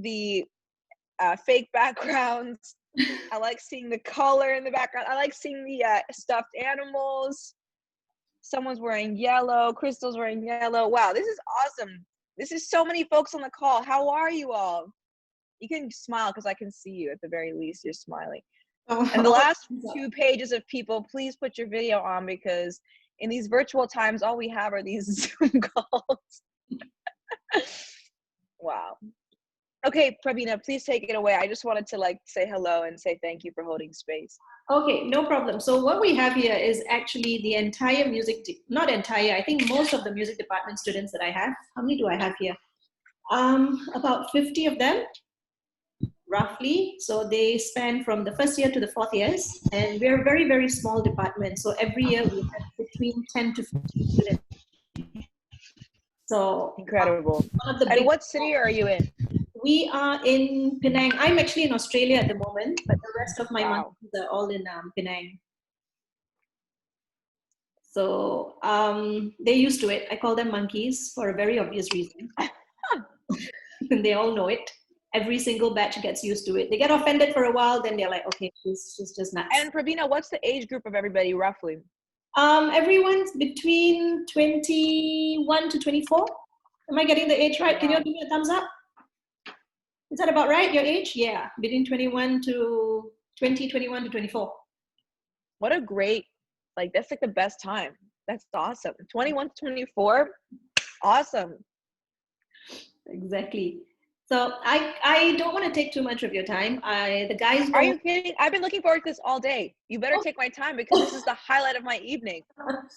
the fake backgrounds. I like seeing the color in the background. I like seeing the stuffed animals. Someone's wearing yellow. Crystal's wearing yellow. Wow, this is awesome. This is so many folks on the call. How are you all? You can smile because I can see you at the very least. You're smiling. And the last 2 pages of people, please put your video on, because in these virtual times, all we have are these Zoom calls. Wow. Okay, Pravina, please take it away. I just wanted to say hello and say thank you for holding space. Okay, no problem. So what we have here is actually the entire not entire, I think most of the music department students that I have. How many do I have here? About 50 of them, roughly. So they span from the first year to the 4th years, and we're a very, very small department. So every year we have between 10 to 15 students. So incredible. And what city are you in? We are in Penang. I'm actually in Australia at the moment, but the rest of my monkeys are all in Penang. So they're used to it. I call them monkeys for a very obvious reason. They all know it. Every single batch gets used to it. They get offended for a while, then they're like, okay, she's just nuts. And Pravina, what's the age group of everybody roughly? Everyone's between 21 to 24. Am I getting the age right? Can you give me a thumbs up? Is that about right, your age? Yeah, between 21 to 24. What a great, that's the best time. That's awesome. 21 to 24, awesome. Exactly. So I don't want to take too much of your time. The guys Are you kidding? I've been looking forward to this all day. You better take my time, because this is the highlight of my evening.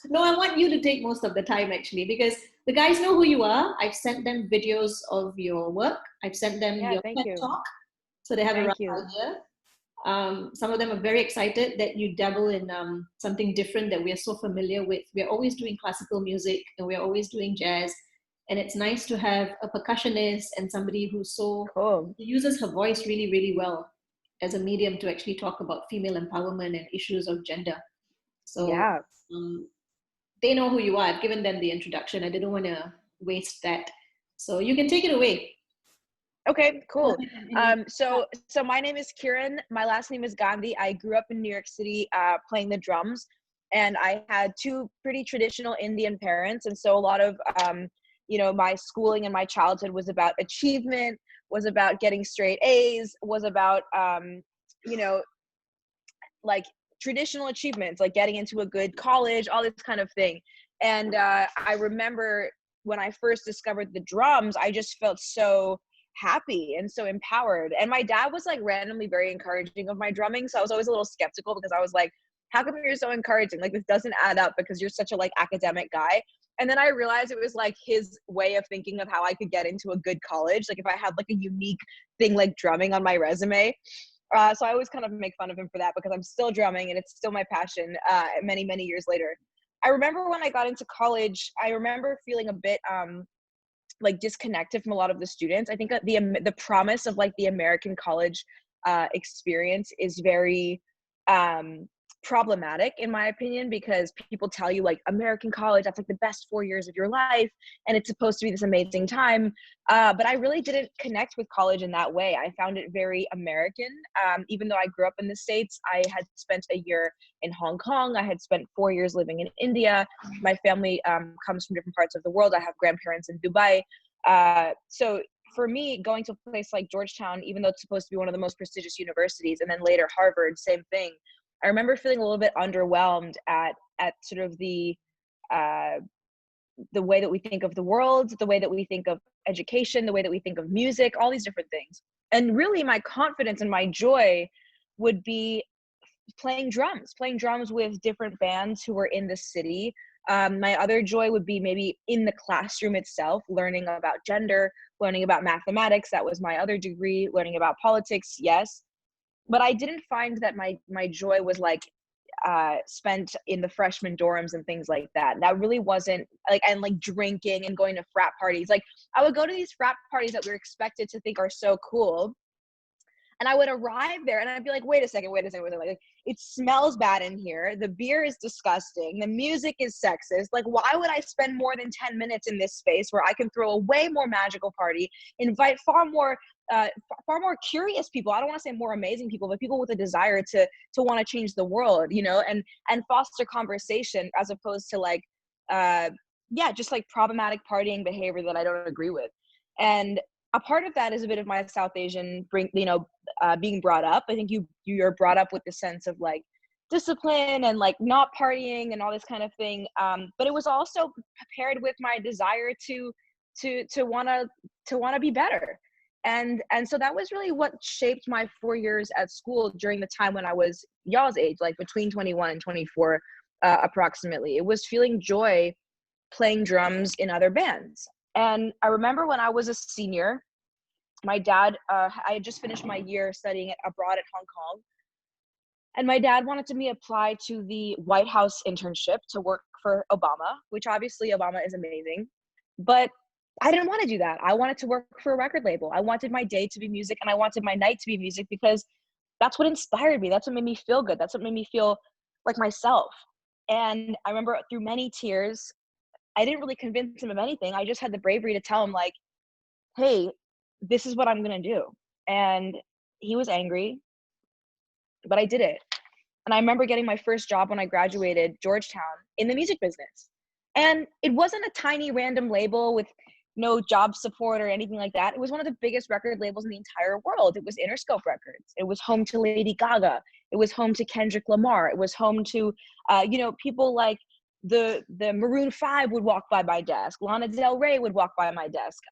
No, I want you to take most of the time, actually, because the guys know who you are. I've sent them videos of your work. I've sent them your TED Talk, so they have a rough idea. Some of them are very excited that you dabble in something different that we're so familiar with. We're always doing classical music, and we're always doing jazz. And it's nice to have a percussionist and somebody who's who uses her voice really, really well as a medium to actually talk about female empowerment and issues of gender. So they know who you are. I've given them the introduction. I didn't want to waste that. So you can take it away. Okay, cool. So my name is Kiran. My last name is Gandhi. I grew up in New York City playing the drums, and I had 2 pretty traditional Indian parents. And so a lot of my schooling and my childhood was about achievement, was about getting straight A's, was about, traditional achievements, like getting into a good college, all this kind of thing. And I remember when I first discovered the drums, I just felt so happy and so empowered. And my dad was randomly very encouraging of my drumming. So I was always a little skeptical, because I was like, how come you're so encouraging? This doesn't add up, because you're such a academic guy. And then I realized it was his way of thinking of how I could get into a good college. If I had a unique thing like drumming on my resume. So I always kind of make fun of him for that, because I'm still drumming and it's still my passion many, many years later. I remember when I got into college, I remember feeling a bit disconnected from a lot of the students. I think that the promise of the American college experience is very problematic, in my opinion, because people tell you American college, that's the best 4 years of your life, and it's supposed to be this amazing time. But I really didn't connect with college in that way. I found it very American. Even though I grew up in the States, I had spent a year in Hong Kong. I had spent 4 years living in India. My family comes from different parts of the world. I have grandparents in Dubai. So for me, going to a place like Georgetown, even though it's supposed to be one of the most prestigious universities, and then later Harvard, same thing, I remember feeling a little bit underwhelmed at sort of the way that we think of the world, the way that we think of education, the way that we think of music, all these different things. And really my confidence and my joy would be playing drums with different bands who were in the city. My other joy would be maybe in the classroom itself, learning about gender, learning about mathematics. That was my other degree. Learning about politics, yes. But I didn't find that my joy was spent in the freshman dorms and things like that. That really wasn't and drinking and going to frat parties. I would go to these frat parties that we're expected to think are so cool. And I would arrive there and I'd be like, wait a second. It smells bad in here. The beer is disgusting. The music is sexist. Why would I spend more than 10 minutes in this space where I can throw a way more magical party, invite far more far more curious people. I don't want to say more amazing people, but people with a desire to want to change the world, you know, and foster conversation as opposed to like, just like problematic partying behavior that I don't agree with. And a part of that is a bit of my South Asian being brought up. I think you're brought up with the sense of like discipline and like not partying and all this kind of thing. But it was also paired with my desire to want to be better. And so that was really what shaped my 4 years at school during the time when I was y'all's age, like between 21 and 24, approximately. It was feeling joy playing drums in other bands. And I remember when I was a senior, my dad, I had just finished my year studying abroad at Hong Kong. And my dad wanted me to apply to the White House internship to work for Obama, which obviously Obama is amazing. But I didn't want to do that. I wanted to work for a record label. I wanted my day to be music and I wanted my night to be music because that's what inspired me. That's what made me feel good. That's what made me feel like myself. And I remember through many tears, I didn't really convince him of anything. I just had the bravery to tell him like, hey, this is what I'm going to do. And he was angry, but I did it. And I remember getting my first job when I graduated Georgetown in the music business. And it wasn't a tiny random label with no job support or anything like that. It was one of the biggest record labels in the entire world. It was Interscope Records. It was home to Lady Gaga. It was home to Kendrick Lamar. It was home to, people like the Maroon 5 would walk by my desk. Lana Del Rey would walk by my desk.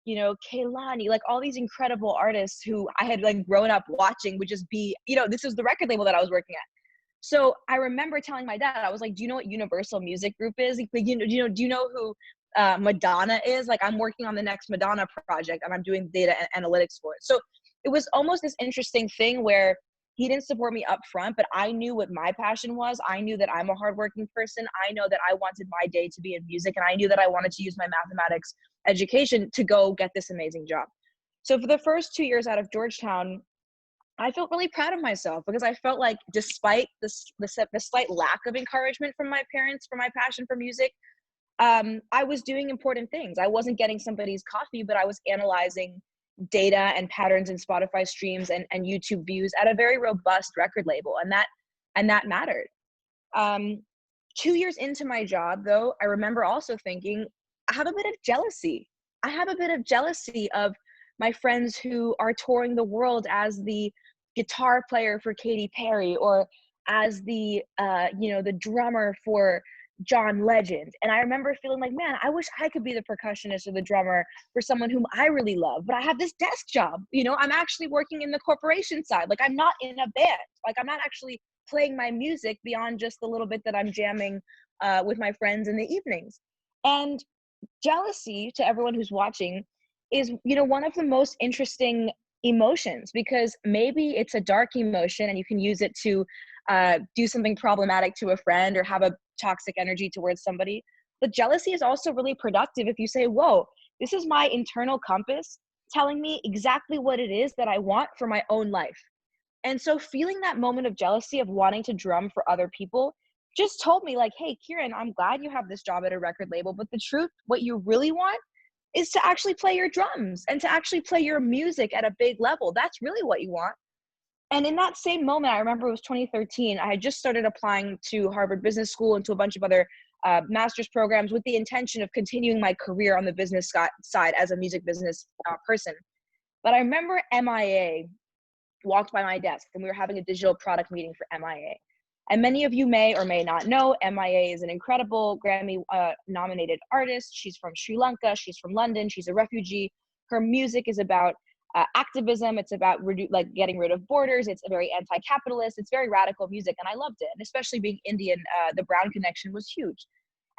Kehlani, like all these incredible artists who I had like grown up watching would just be, this was the record label that I was working at. So I remember telling my dad, I was like, do you know what Universal Music Group is? Like, do you know who Madonna is? Like, I'm working on the next Madonna project and I'm doing data analytics for it. So it was almost this interesting thing where he didn't support me up front, but I knew what my passion was. I knew that I'm a hardworking person. I know that I wanted my day to be in music, and I knew that I wanted to use my mathematics education to go get this amazing job. So for the first 2 years out of Georgetown, I felt really proud of myself because I felt like despite the slight lack of encouragement from my parents for my passion for music, I was doing important things. I wasn't getting somebody's coffee, but I was analyzing data and patterns in Spotify streams and YouTube views at a very robust record label. And that mattered. 2 years into my job though, I remember also thinking, I have a bit of jealousy. I have a bit of jealousy of my friends who are touring the world as the guitar player for Katy Perry or as the drummer for John Legend. And I remember feeling like, man, I wish I could be the percussionist or the drummer for someone whom I really love, but I have this desk job. I'm actually working in the corporation side. Like, I'm not in a band. Like, I'm not actually playing my music beyond just the little bit that I'm jamming with my friends in the evenings. And jealousy, to everyone who's watching, is one of the most interesting emotions, because maybe it's a dark emotion and you can use it to do something problematic to a friend or have a toxic energy towards somebody. But jealousy is also really productive if you say, whoa, this is my internal compass telling me exactly what it is that I want for my own life. And so feeling that moment of jealousy of wanting to drum for other people just told me like, hey, Kiran, I'm glad you have this job at a record label, but the truth, what you really want is to actually play your drums and to actually play your music at a big level. That's really what you want. And in that same moment, I remember it was 2013, I had just started applying to Harvard Business School and to a bunch of other master's programs with the intention of continuing my career on the business side as a music business person. But I remember MIA walked by my desk and we were having a digital product meeting for MIA. And many of you may or may not know, MIA is an incredible Grammy nominated artist. She's from Sri Lanka. She's from London. She's a refugee. Her music is about activism. It's about getting rid of borders. It's very anti-capitalist. It's very radical music. And I loved it. And especially being Indian, the Brown connection was huge.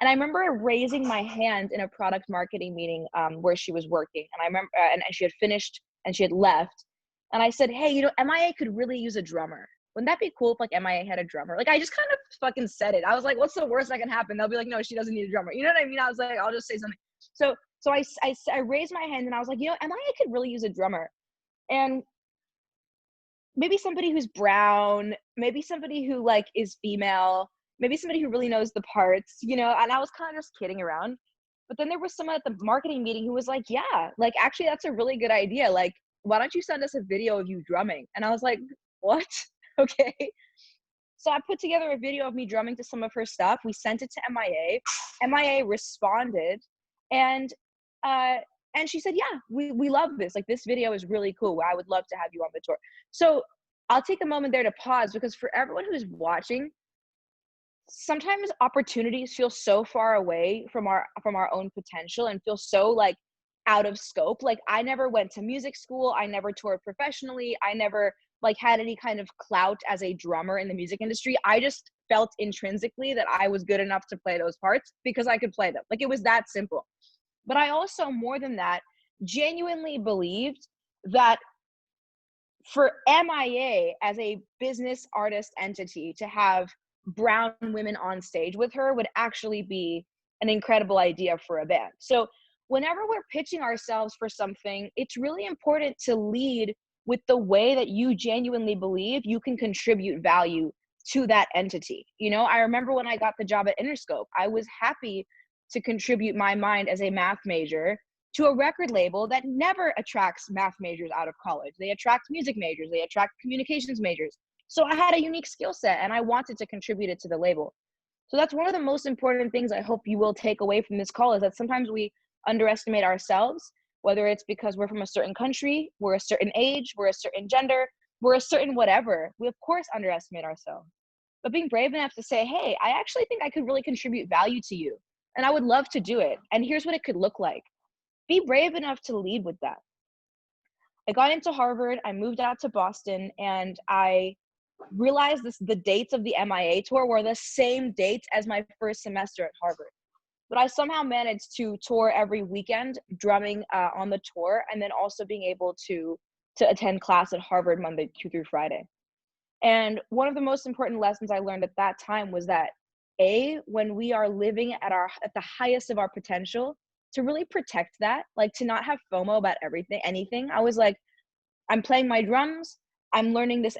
And I remember raising my hand in a product marketing meeting where she was working. And I remember, and she had finished and she had left. And I said, hey, MIA could really use a drummer. Wouldn't that be cool if like MIA had a drummer? Like, I just kind of fucking said it. I was like, what's the worst that can happen? They'll be like, no, she doesn't need a drummer. You know what I mean? I was like, I'll just say something. So I raised my hand and I was like, MIA could really use a drummer. And maybe somebody who's brown, maybe somebody who like is female, maybe somebody who really knows the parts, and I was kind of just kidding around. But then there was someone at the marketing meeting who was like, yeah, like actually that's a really good idea. Like, why don't you send us a video of you drumming? And I was like, what? Okay. So I put together a video of me drumming to some of her stuff. We sent it to MIA. MIA responded, and she said, yeah, we love this. Like, this video is really cool. I would love to have you on the tour. So I'll take a moment there to pause, because for everyone who's watching, sometimes opportunities feel so far away from our own potential and feel so like out of scope. Like, I never went to music school. I never toured professionally. I never like had any kind of clout as a drummer in the music industry. I just felt intrinsically that I was good enough to play those parts because I could play them. Like, it was that simple. But I also, more than that, genuinely believed that for MIA as a business artist entity to have brown women on stage with her would actually be an incredible idea for a band. So whenever we're pitching ourselves for something, it's really important to lead with the way that you genuinely believe you can contribute value to that entity. You know, I remember when I got the job at Interscope, I was happy to contribute my mind as a math major to a record label that never attracts math majors out of college. They attract music majors, they attract communications majors. So I had a unique skill set and I wanted to contribute it to the label. So that's one of the most important things I hope you will take away from this call, is that sometimes we underestimate ourselves, whether it's because we're from a certain country, we're a certain age, we're a certain gender, we're a certain whatever. We of course underestimate ourselves. But being brave enough to say, hey, I actually think I could really contribute value to you, and I would love to do it, and here's what it could look like. Be brave enough to lead with that. I got into Harvard, I moved out to Boston, and I realized the dates of the MIA tour were the same dates as my first semester at Harvard. But I somehow managed to tour every weekend, drumming on the tour, and then also being able to attend class at Harvard Monday through Friday. And one of the most important lessons I learned at that time was that, when we are living at the highest of our potential, to really protect that, like to not have FOMO about anything. I was like, I'm playing my drums, I'm learning this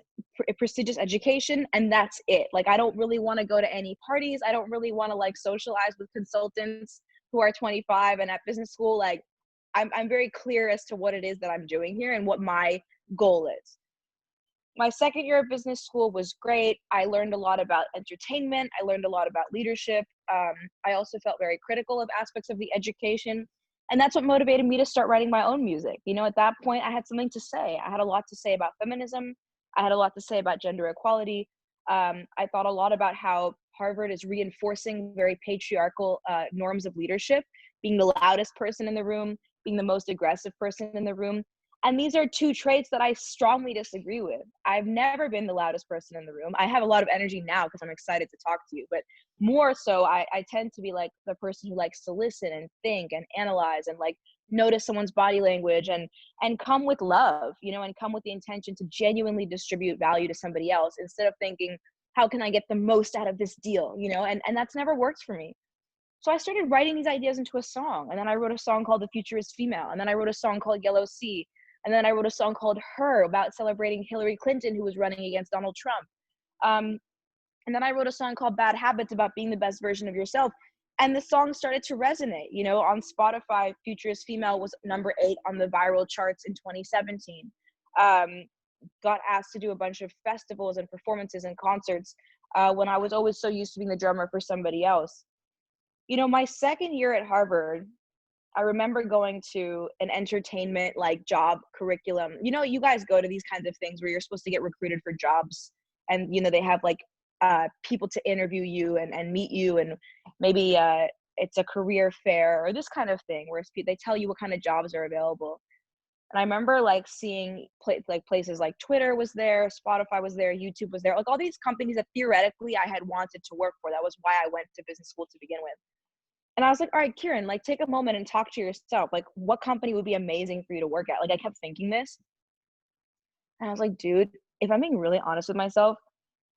prestigious education, and that's it. Like, I don't really want to go to any parties. I don't really want to like socialize with consultants who are 25 and at business school. Like, I'm very clear as to what it is that I'm doing here and what my goal is. My second year of business school was great. I learned a lot about entertainment. I learned a lot about leadership. I also felt very critical of aspects of the education. And that's what motivated me to start writing my own music. You know, at that point, I had something to say. I had a lot to say about feminism. I had a lot to say about gender equality. I thought a lot about how Harvard is reinforcing very patriarchal norms of leadership, being the loudest person in the room, being the most aggressive person in the room. And these are two traits that I strongly disagree with. I've never been the loudest person in the room. I have a lot of energy now because I'm excited to talk to you, but more so, I tend to be like the person who likes to listen and think and analyze and like notice someone's body language and come with love, you know, and come with the intention to genuinely distribute value to somebody else instead of thinking, how can I get the most out of this deal, you know, and that's never worked for me. So I started writing these ideas into a song, and then I wrote a song called The Futurist Female, and then I wrote a song called Yellow Sea, and then I wrote a song called Her about celebrating Hillary Clinton, who was running against Donald Trump. And then I wrote a song called Bad Habits about being the best version of yourself. And the song started to resonate. You know, on Spotify, Futurist Female was number 8 on the viral charts in 2017. Got asked to do a bunch of festivals and performances and concerts when I was always so used to being the drummer for somebody else. You know, my second year at Harvard, I remember going to an entertainment like job curriculum. You know, you guys go to these kinds of things where you're supposed to get recruited for jobs, and you know, they have like people to interview you and meet you, and maybe it's a career fair or this kind of thing where they tell you what kind of jobs are available. And I remember like seeing places like Twitter was there, Spotify was there, YouTube was there, like all these companies that theoretically I had wanted to work for. That was why I went to business school to begin with. And I was like, all right, Kiran, like take a moment and talk to yourself. Like, what company would be amazing for you to work at? Like, I kept thinking this. And I was like, dude, if I'm being really honest with myself,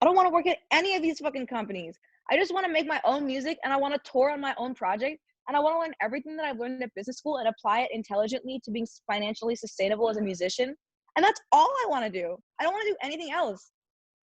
I don't want to work at any of these fucking companies. I just want to make my own music, and I want to tour on my own project. And I want to learn everything that I've learned at business school and apply it intelligently to being financially sustainable as a musician. And that's all I want to do. I don't want to do anything else.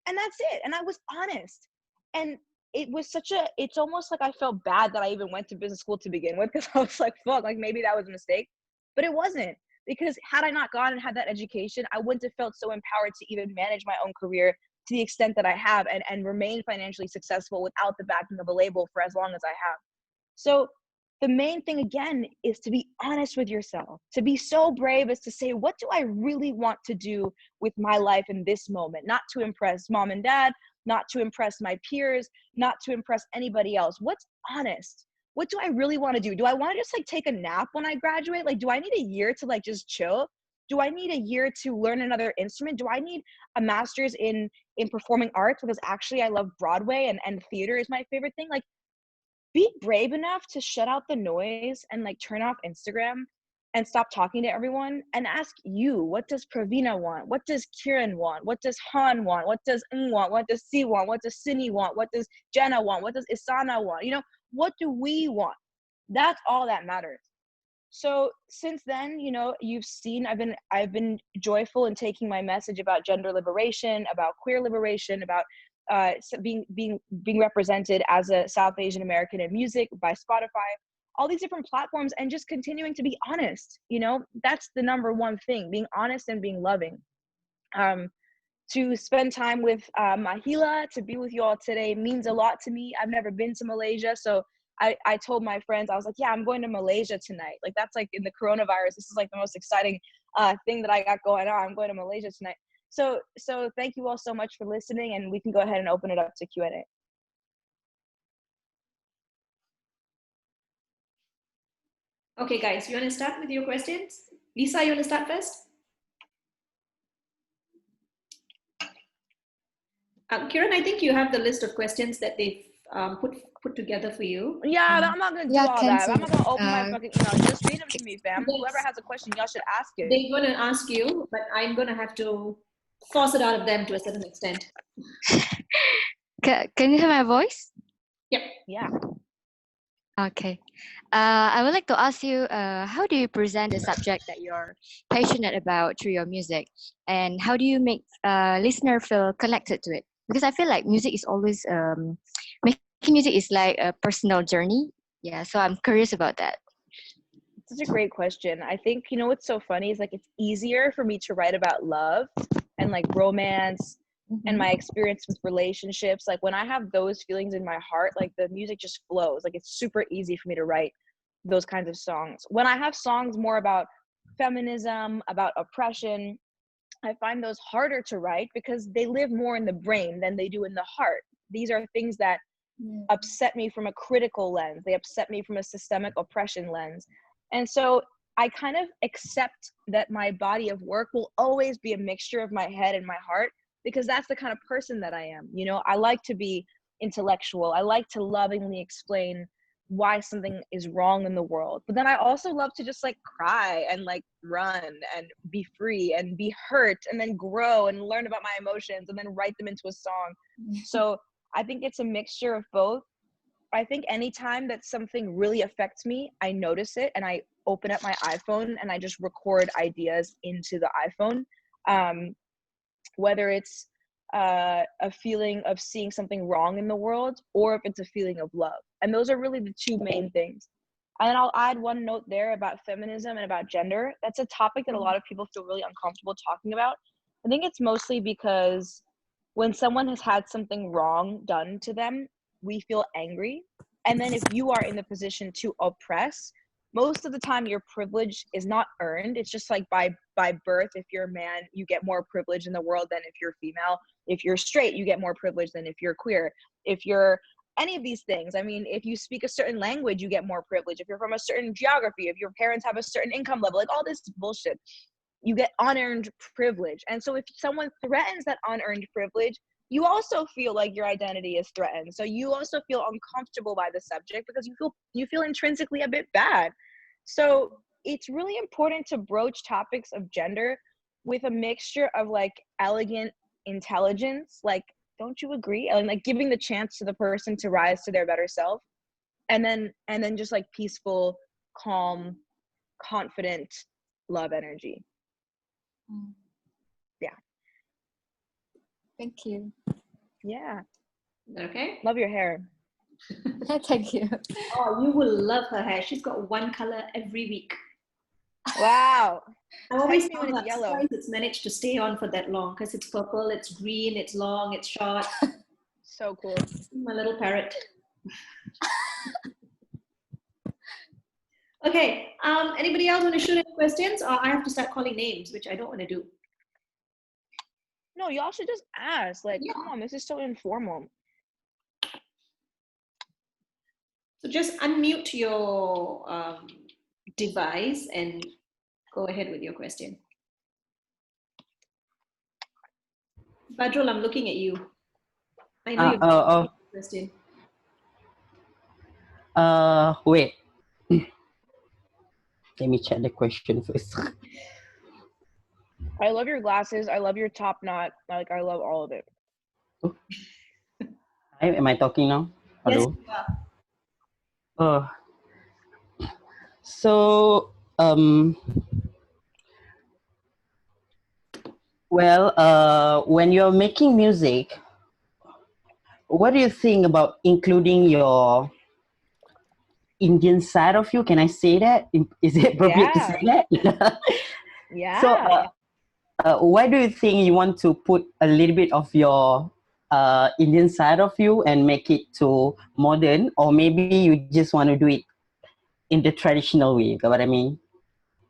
And that's it. And I was honest. And it was it's almost like I felt bad that I even went to business school to begin with, because I was like, fuck, like maybe that was a mistake. But it wasn't. because had I not gone and had that education, I wouldn't have felt so empowered to even manage my own career to the extent that I have, and remain financially successful without the backing of a label for as long as I have. So the main thing again is to be honest with yourself, to be so brave as to say, what do I really want to do with my life in this moment? Not to impress mom and dad, not to impress my peers, not to impress anybody else. What's honest? What do I really want to do? Do I want to just like take a nap when I graduate? Like, do I need a year to like just chill? Do I need a year to learn another instrument? Do I need a master's in performing arts because actually I love Broadway and theater is my favorite thing? Like, be brave enough to shut out the noise and like turn off Instagram and stop talking to everyone and ask you, what does Pravina want? What does Kiran want? What does Han want? What does Ng want? What does Si want? What does Sini want? What does Jenna want? What does Isana want? You know, what do we want? That's all that matters. So since then, you know, you've seen I've been joyful in taking my message about gender liberation, about queer liberation, about being represented as a South Asian American in music by Spotify, all these different platforms, and just continuing to be honest. You know, that's the number one thing, being honest and being loving. To spend time with Mahila, to be with you all today means a lot to me. I've never been to Malaysia, so I told my friends, I was like, yeah, I'm going to Malaysia tonight. Like, that's like in the coronavirus, this is like the most exciting thing that I got going on. I'm going to Malaysia tonight. So thank you all so much for listening, and we can go ahead and open it up to Q&A. Okay, guys, you want to start with your questions? Lisa, you want to start first? Kiran, I think you have the list of questions that they've put together for you. Yeah, I'm not gonna do all that. I'm not gonna open my fucking email. Just read them to me, fam. Yes. Whoever has a question, y'all should ask it. They're gonna ask you, but I'm gonna have to force it out of them to a certain extent. Can you hear my voice? Yep. Yeah. Okay. I would like to ask you, how do you present the subject that you're passionate about through your music? And how do you make listener feel connected to it? Because I feel like music is always, making music is like a personal journey. Yeah, so I'm curious about that. Such a great question. I think, you know, what's so funny is like, it's easier for me to write about love and like romance and my experience with relationships. Like, when I have those feelings in my heart, like the music just flows. Like, it's super easy for me to write those kinds of songs. When I have songs more about feminism, about oppression, I find those harder to write because they live more in the brain than they do in the heart. These are things that upset me from a critical lens. They upset me from a systemic oppression lens. And so I kind of accept that my body of work will always be a mixture of my head and my heart, because that's the kind of person that I am. You know, I like to be intellectual. I like to lovingly explain why something is wrong in the world. But then I also love to just like cry and like run and be free and be hurt and then grow and learn about my emotions and then write them into a song. So I think it's a mixture of both. I think anytime that something really affects me, I notice it and I open up my iPhone and I just record ideas into the iPhone. Whether it's a feeling of seeing something wrong in the world, or if it's a feeling of love. And those are really the two main things. And then I'll add one note there about feminism and about gender. That's a topic that a lot of people feel really uncomfortable talking about. I think it's mostly because when someone has had something wrong done to them, we feel angry. And then if you are in the position to oppress, most of the time your privilege is not earned. It's just like by birth. If you're a man, you get more privilege in the world than if you're female. If you're straight, you get more privilege than if you're queer. If you're any of these things, I mean, if you speak a certain language, you get more privilege. If you're from a certain geography, if your parents have a certain income level, like all this bullshit, you get unearned privilege. And so if someone threatens that unearned privilege, you also feel like your identity is threatened. So you also feel uncomfortable by the subject because you feel intrinsically a bit bad. So it's really important to broach topics of gender with a mixture of like elegant intelligence, like, don't you agree? And like giving the chance to the person to rise to their better self. And then just like peaceful, calm, confident love energy. Yeah. Thank you. Yeah. Okay. Love your hair. Thank you. Oh, you will love her hair. She's got one color every week. Wow. I always Text me when found it's that yellow. surprised it's managed to stay on for that long because it's purple, it's green, it's long, it's short. So cool. My little parrot. Okay. Anybody else want to shoot any questions, or I have to start calling names, which I don't want to do. No, y'all should just ask. Like, Yeah. come on, this is so informal. So just unmute your device and go ahead with your question. Badrul, I'm looking at you. I know you're question. Wait. Let me check the question first. I love your glasses. I love your top knot. Like, I love all of it. Oh. Hi, am I talking now? Hello? Yes, you are. So, when you're making music, what do you think about including your Indian side of you? Can I say that? Is it appropriate to say that? Yeah. So, why do you think you want to put a little bit of your Indian side of you and make it to modern, or maybe you just want to do it in the traditional way? You know what I mean?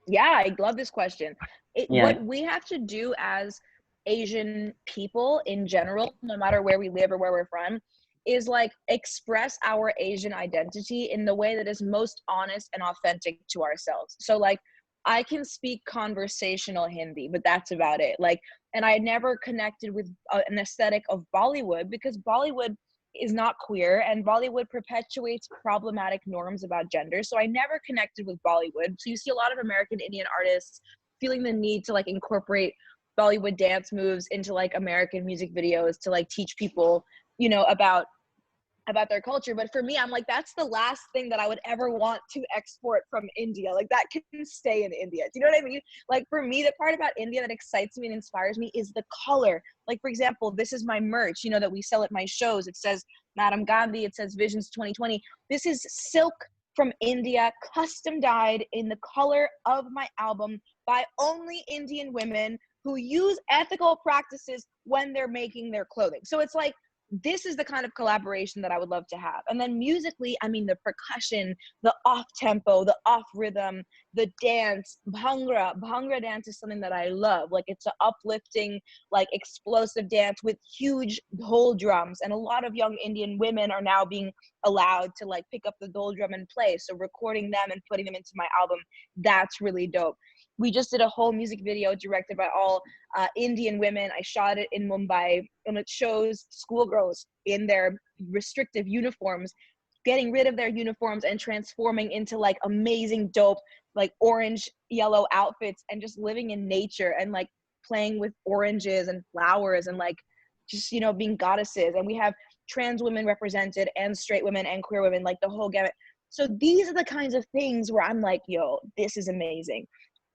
Yeah, I love this question. Yeah. What we have to do as Asian people in general, no matter where we live or where we're from, is like express our Asian identity in the way that is most honest and authentic to ourselves. So like, I can speak conversational Hindi, but that's about it. Like, and I never connected with an aesthetic of Bollywood because Bollywood is not queer and Bollywood perpetuates problematic norms about gender. So I never connected with Bollywood. So you see a lot of American Indian artists feeling the need to like incorporate Bollywood dance moves into like American music videos to like teach people, you know, about their culture. But for me, I'm like, that's the last thing that I would ever want to export from India. Like that can stay in India. Do you know what I mean? Like for me, the part about India that excites me and inspires me is the color. Like for example, this is my merch, you know, that we sell at my shows. It says Madam Gandhi, it says Visions 2020. This is silk from India, custom dyed in the color of my album by only Indian women who use ethical practices when they're making their clothing. So it's like, this is the kind of collaboration that I would love to have. And then musically, I mean, the percussion, the off tempo, the off rhythm, the dance, bhangra. Bhangra dance is something that I love. Like it's an uplifting, like explosive dance with huge dhol drums. And a lot of young Indian women are now being allowed to like pick up the dhol drum and play. So recording them and putting them into my album, that's really dope. We just did a whole music video directed by all Indian women. I shot it in Mumbai, and it shows schoolgirls in their restrictive uniforms getting rid of their uniforms and transforming into like amazing dope like orange yellow outfits and just living in nature and like playing with oranges and flowers and like just, you know, being goddesses. And we have trans women represented and straight women and queer women, like the whole gamut. So these are the kinds of things where I'm like, yo, this is amazing.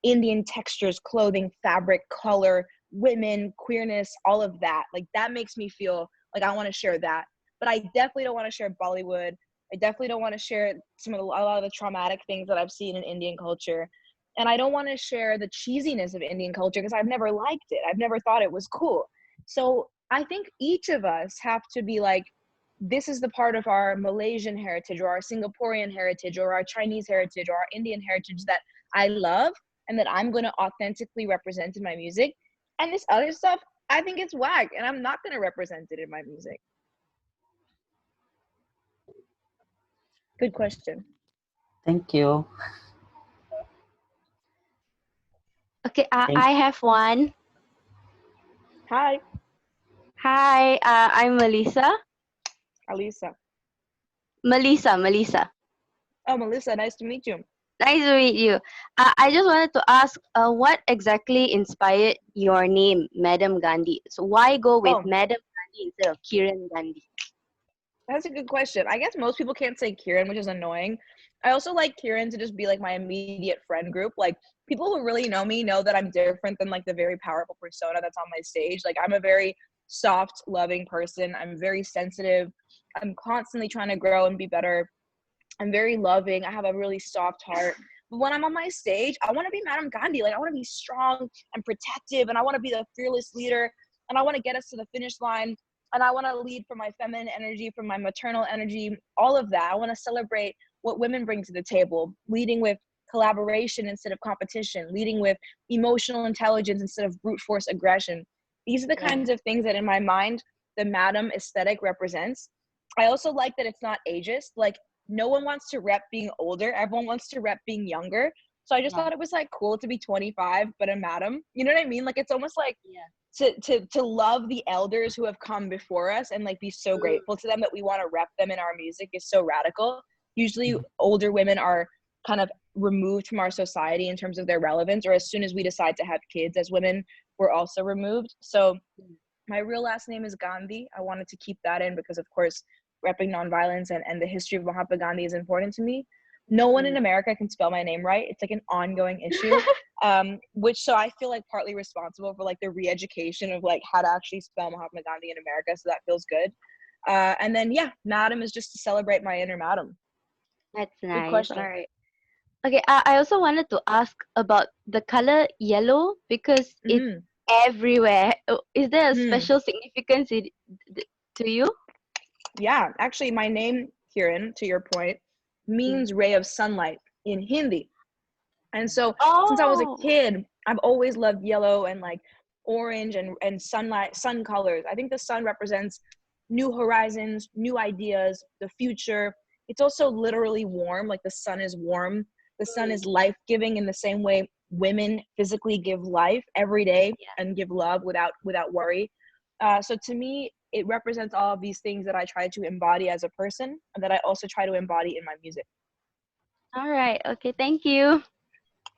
Indian textures, clothing, fabric, color, women, queerness, all of that. Like that makes me feel like I want to share that. But I definitely don't want to share Bollywood. I definitely don't want to share a lot of the traumatic things that I've seen in Indian culture. And I don't want to share the cheesiness of Indian culture because I've never liked it. I've never thought it was cool. So I think each of us have to be like, this is the part of our Malaysian heritage or our Singaporean heritage or our Chinese heritage or our Indian heritage that I love and that I'm going to authentically represent in my music. And this other stuff, I think it's whack and I'm not going to represent it in my music. Good question. Thank you. Okay, I have one. Hi. Hi, I'm Melissa. Alisa. Melissa. Oh, Melissa, nice to meet you. Nice to meet you. I just wanted to ask, what exactly inspired your name, Madam Gandhi? So why go with Madam Gandhi instead of Kiran Ghandi? That's a good question. I guess most people can't say Kiran, which is annoying. I also like Kiran to just be like my immediate friend group. Like people who really know me know that I'm different than like the very powerful persona that's on my stage. Like I'm a very soft, loving person. I'm very sensitive. I'm constantly trying to grow and be better. I'm very loving. I have a really soft heart. But when I'm on my stage, I want to be Madam Gandhi. Like, I want to be strong and protective, and I want to be the fearless leader, and I want to get us to the finish line, and I want to lead from my feminine energy, from my maternal energy, all of that. I want to celebrate what women bring to the table, leading with collaboration instead of competition, leading with emotional intelligence instead of brute force aggression. These are the kinds of things that in my mind, the Madam aesthetic represents. I also like that it's not ageist. Like, no one wants to rep being older. Everyone wants to rep being younger. So I just thought it was like cool to be 25, but a Madam. You know what I mean? Like, it's almost like to love the elders who have come before us and like be so grateful to them that we want to rep them in our music is so radical. Usually older women are kind of removed from our society in terms of their relevance, or as soon as we decide to have kids as women, we're also removed. So my real last name is Gandhi. I wanted to keep that in because, of course, repping nonviolence and the history of Mahatma Gandhi is important to me. No one in America can spell my name right. It's like an ongoing issue, so I feel like partly responsible for like the re-education of like how to actually spell Mahatma Gandhi in America. So that feels good. And then, Madam is just to celebrate my inner Madam. That's Good nice. question. All right. Okay, I also wanted to ask about the color yellow because it's everywhere. Is there a special significance to you? Yeah, actually, my name, Kiran, to your point, means ray of sunlight in Hindi. And so since I was a kid, I've always loved yellow and like orange and sunlight, sun colors. I think the sun represents new horizons, new ideas, the future. It's also literally warm, like the sun is warm. The sun is life-giving in the same way women physically give life every day and give love without worry. So to me, it represents all of these things that I try to embody as a person and that I also try to embody in my music. All right. Okay. Thank you.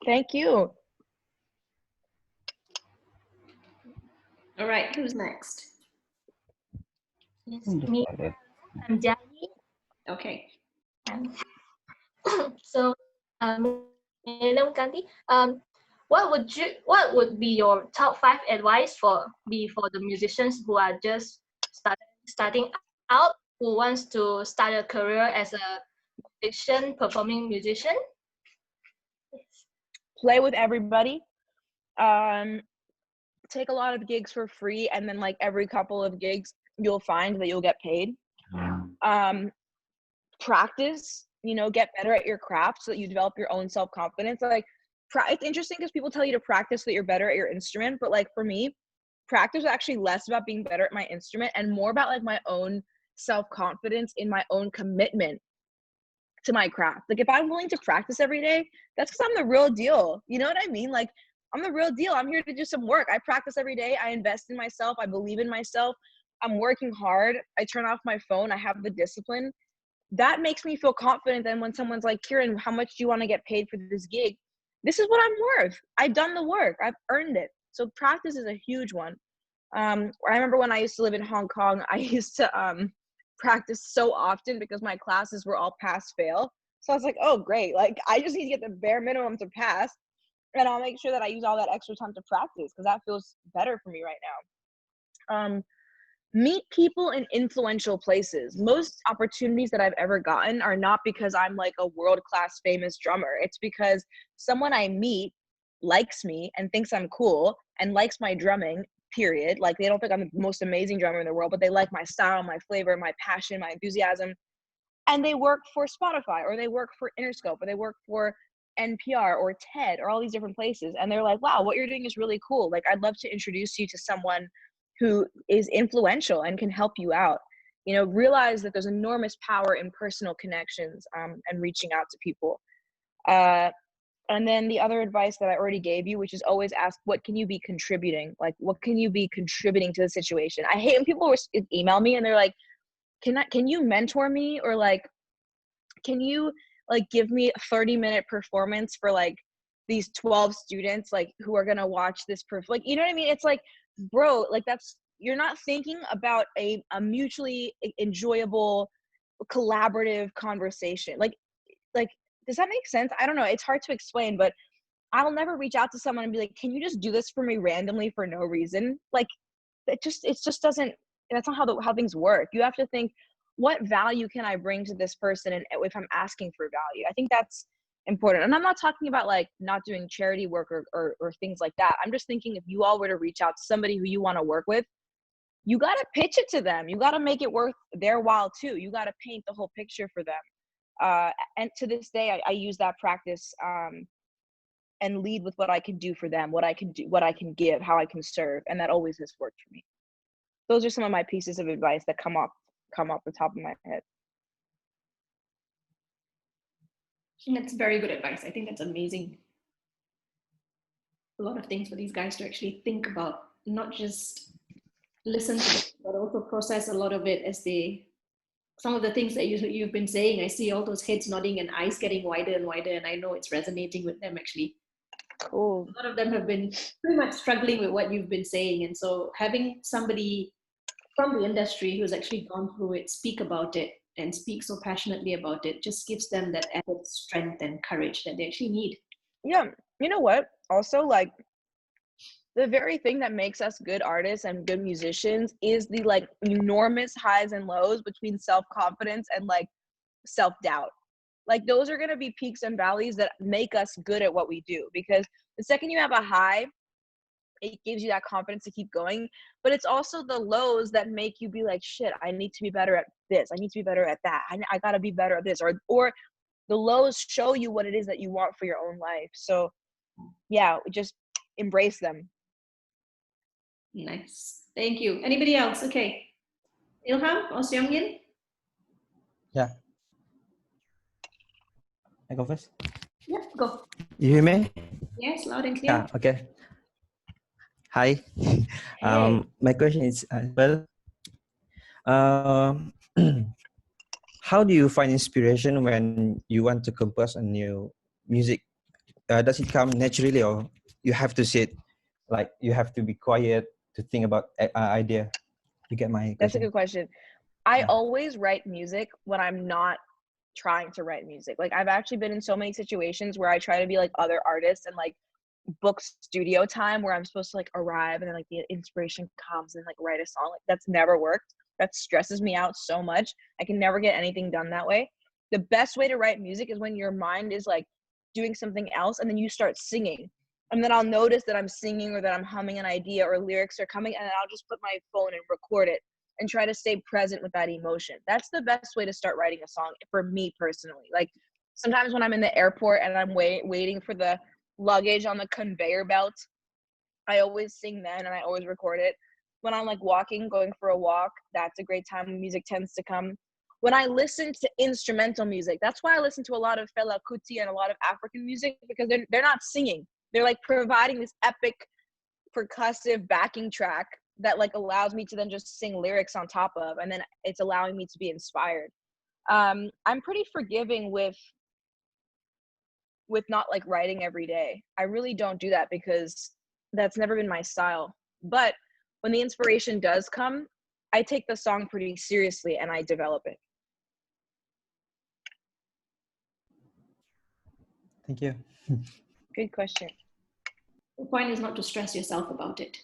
Thank you. All right. Who's next? Yes, me. I'm Jackie. Okay. So, Madam Gandhi, what would be your top 5 advice for the musicians who are just starting out, who wants to start a career as a performing musician? Play with everybody. Take a lot of gigs for free, and then like every couple of gigs, you'll find that you'll get paid. Practice, get better at your craft so that you develop your own self-confidence. Like, it's interesting because people tell you to practice so that you're better at your instrument, but like for me, practice is actually less about being better at my instrument and more about like my own self-confidence in my own commitment to my craft. Like, if I'm willing to practice every day, that's because I'm the real deal. You know what I mean? Like, I'm the real deal. I'm here to do some work. I practice every day. I invest in myself. I believe in myself. I'm working hard. I turn off my phone. I have the discipline. That makes me feel confident. Then when someone's like, Kiran, how much do you want to get paid for this gig? This is what I'm worth. I've done the work. I've earned it. So practice is a huge one. I remember when I used to live in Hong Kong, I used to practice so often because my classes were all pass fail. So I was like, oh, great. Like, I just need to get the bare minimum to pass. And I'll make sure that I use all that extra time to practice because that feels better for me right now. Meet people in influential places. Most opportunities that I've ever gotten are not because I'm like a world-class famous drummer. It's because someone I meet likes me and thinks I'm cool and likes my drumming, period. Like, they don't think I'm the most amazing drummer in the world, but they like my style, my flavor, my passion, my enthusiasm. And they work for Spotify, or they work for Interscope, or they work for NPR or TED or all these different places. And they're like, wow, what you're doing is really cool. Like, I'd love to introduce you to someone who is influential and can help you out. Realize that there's enormous power in personal connections and reaching out to people. And then the other advice that I already gave you, which is always ask, what can you be contributing? Like, what can you be contributing to the situation? I hate when people email me and they're like, can you mentor me? Or like, can you like give me a 30-minute performance for like these 12 students like who are gonna watch this like, you know what I mean? It's like, bro, like, you're not thinking about a mutually enjoyable collaborative conversation. Like does that make sense? I don't know, it's hard to explain, but I'll never reach out to someone and be like, can you just do this for me randomly for no reason? Like, it just doesn't, that's not how things work. You have to think, what value can I bring to this person, and if I'm asking for value? I think that's important. And I'm not talking about like not doing charity work or things like that. I'm just thinking if you all were to reach out to somebody who you want to work with, you got to pitch it to them. You got to make it worth their while too. You got to paint the whole picture for them. And to this day, I use that practice and lead with what I can do for them, what I can do, what I can give, how I can serve. And that always has worked for me. Those are some of my pieces of advice that come off the top of my head. That's very good advice. I think that's amazing. A lot of things for these guys to actually think about, not just listen to it, but also process a lot of it as some of the things that you've been saying. I see all those heads nodding and eyes getting wider and wider, and I know it's resonating with them actually. Cool. A lot of them have been pretty much struggling with what you've been saying, and so having somebody from the industry who's actually gone through it speak about it and speak so passionately about it just gives them that added strength and courage that they actually need. Yeah, you know what? Also, like, the very thing that makes us good artists and good musicians is the like enormous highs and lows between self-confidence and like self-doubt. Like those are going to be peaks and valleys that make us good at what we do, because the second you have a high, it gives you that confidence to keep going. But it's also the lows that make you be like, shit, I need to be better at this. I need to be better at that. I got to be better at this. Or the lows show you what it is that you want for your own life. So yeah, just embrace them. Nice. Thank you. Anybody else? Okay. Ilham or Seongin? Yeah. I go first? Yeah, go. You hear me? Yes, loud and clear. Yeah, okay. Hi. My question is, how do you find inspiration when you want to compose a new music? Does it come naturally, or you have to sit, like you have to be quiet to think about idea? You get my question? That's a good question. I always write music when I'm not trying to write music. Like I've actually been in so many situations where I try to be like other artists and like book studio time where I'm supposed to like arrive and then like the inspiration comes and like write a song. Like that's never worked. That stresses me out so much. I can never get anything done that way. The best way to write music is when your mind is like doing something else and then you start singing. And then I'll notice that I'm singing or that I'm humming an idea or lyrics are coming, and then I'll just put my phone and record it and try to stay present with that emotion. That's the best way to start writing a song for me personally. Like sometimes when I'm in the airport and I'm waiting for the luggage on the conveyor belt, I always sing then and I always record it. When I'm like walking, going for a walk, that's a great time when music tends to come. When I listen to instrumental music, that's why I listen to a lot of Fela Kuti and a lot of African music, because they're not singing. They're like providing this epic percussive backing track that like allows me to then just sing lyrics on top of, and then it's allowing me to be inspired. I'm pretty forgiving with not like writing every day. I really don't do that because that's never been my style. But when the inspiration does come, I take the song pretty seriously and I develop it. Thank you. Good question. The point is not to stress yourself about it.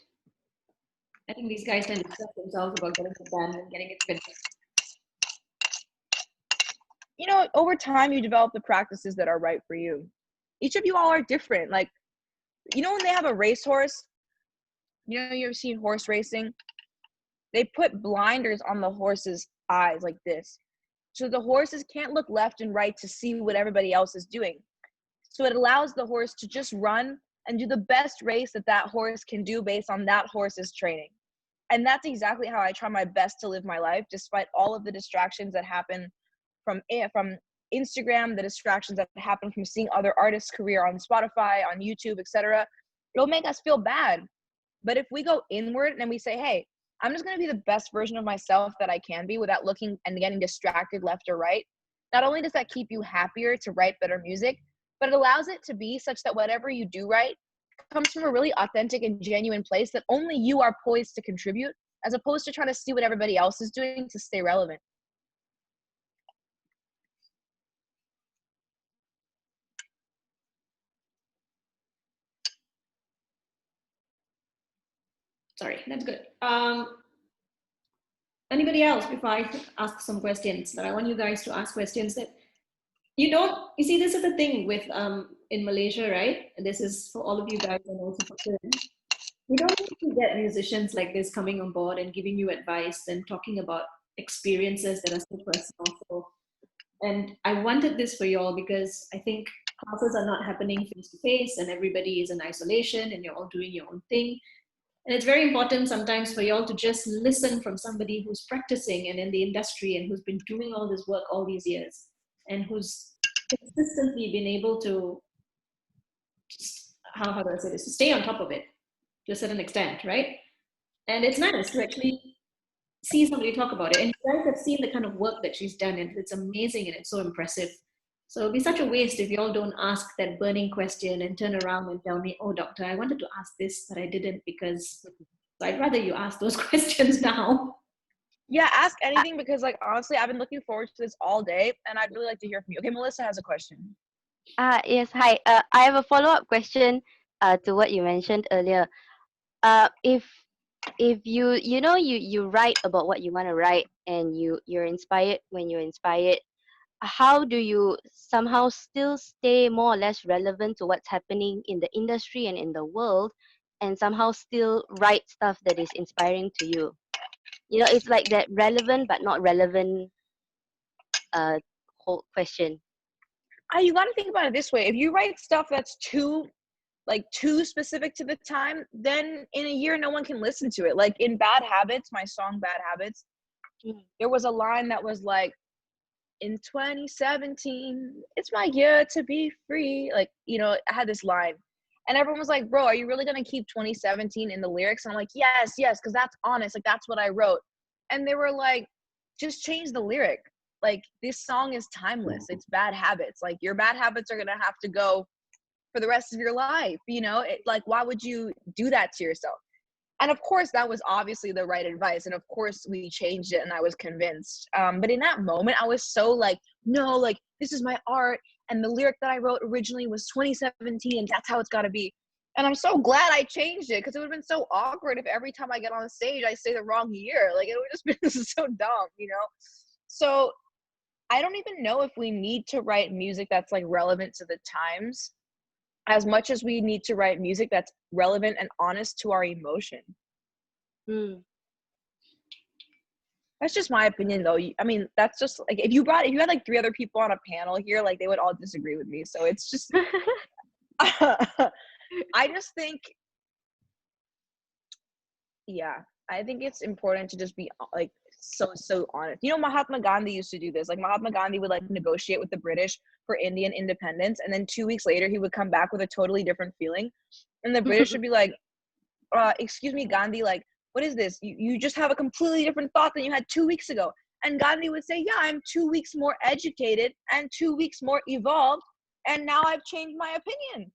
I think these guys tend to stress themselves about getting it done and getting it finished. You know, over time, you develop the practices that are right for you. Each of you all are different. Like, you know, when they have a racehorse, you know, you ever seen horse racing? They put blinders on the horse's eyes like this. So the horses can't look left and right to see what everybody else is doing. So it allows the horse to just run and do the best race that that horse can do based on that horse's training. And that's exactly how I try my best to live my life, despite all of the distractions that happen from Instagram, the distractions that happen from seeing other artists' career on Spotify, on YouTube, etc. It'll make us feel bad. But if we go inward and we say, hey, I'm just going to be the best version of myself that I can be without looking and getting distracted left or right, not only does that keep you happier to write better music, but it allows it to be such that whatever you do write comes from a really authentic and genuine place that only you are poised to contribute, as opposed to trying to see what everybody else is doing to stay relevant. Sorry, that's good. Anybody else before I ask some questions? That I want you guys to ask questions that you see, this is the thing with in Malaysia, right? And this is for all of you guys and also for Kiran. We don't need to get musicians like this coming on board and giving you advice and talking about experiences that are so personal. So, and I wanted this for you all because I think classes are not happening face to face and everybody is in isolation and you're all doing your own thing. And it's very important sometimes for you all to just listen from somebody who's practicing and in the industry and who's been doing all this work all these years and who's consistently been able to, how do I say this, to stay on top of it to a certain extent, right? And it's nice to actually see somebody talk about it. And you guys have seen the kind of work that she's done, and it's amazing and it's so impressive. So it'd be such a waste if you all don't ask that burning question and turn around and tell me, oh, doctor, I wanted to ask this, but I didn't because, so I'd rather you ask those questions now. Yeah, ask anything because, like, honestly, I've been looking forward to this all day, and I'd really like to hear from you. Okay, Melissa has a question. Yes, hi. I have a follow-up question to what you mentioned earlier. If you write about what you want to write and you're inspired when you're inspired, how do you somehow still stay more or less relevant to what's happening in the industry and in the world, and somehow still write stuff that is inspiring to you? It's like that relevant but not relevant whole question. You got to think about it this way. If you write stuff that's too specific to the time, then in a year no one can listen to it. Like in Bad Habits, my song Bad Habits, there was a line that was like, in 2017 it's my year to be free. Like, I had this line and everyone was like, bro, are you really gonna keep 2017 in the lyrics? And I'm like, yes, because that's honest, like that's what I wrote. And they were like, just change the lyric. Like, this song is timeless. It's Bad Habits. Like, your bad habits are gonna have to go for the rest of your life. Like, why would you do that to yourself? And of course, that was obviously the right advice. And of course, we changed it and I was convinced. But in that moment, I was so like, no, like, this is my art. And the lyric that I wrote originally was 2017. And that's how it's got to be. And I'm so glad I changed it because it would have been so awkward if every time I get on stage, I say the wrong year. Like, it would just been so dumb, So I don't even know if we need to write music that's like relevant to the times, as much as we need to write music that's relevant and honest to our emotion. That's just my opinion, though. I mean, that's just like, if you had like 3 other people on a panel here, like they would all disagree with me. So it's just, I just think, I think it's important to just be like so honest. Mahatma Gandhi used to do this. Like, Mahatma Gandhi would like negotiate with the British for Indian independence, and then 2 weeks later he would come back with a totally different feeling, and the British would be like, excuse me, Gandhi, like, what is this? You just have a completely different thought than you had 2 weeks ago. And Gandhi would say, yeah, I'm 2 weeks more educated and 2 weeks more evolved, and now I've changed my opinion.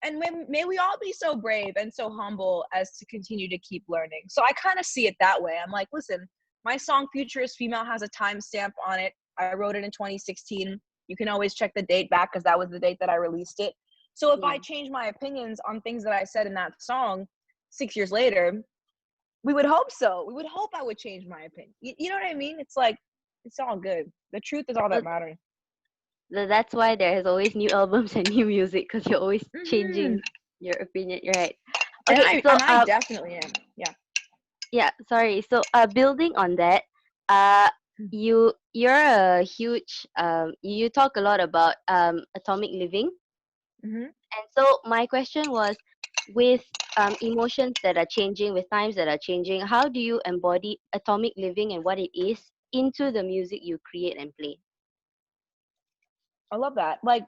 And may we all be so brave and so humble as to continue to keep learning. So I kind of see it that way. I'm like, listen, my song Futurist Female has a timestamp on it. I wrote it in 2016. You can always check the date back because that was the date that I released it. So if I change my opinions on things that I said in that song 6 years later, we would hope so. We would hope I would change my opinion. You know what I mean? It's like, it's all good. The truth is all that matters. That's why there is always new albums and new music, because you're always changing your opinion. You're right. Okay, I definitely am. Yeah. Yeah, sorry. So building on that, you're a huge you talk a lot about atomic living. And so my question was, with emotions that are changing, with times that are changing, how do you embody atomic living and what it is into the music you create and play? I love that. Like,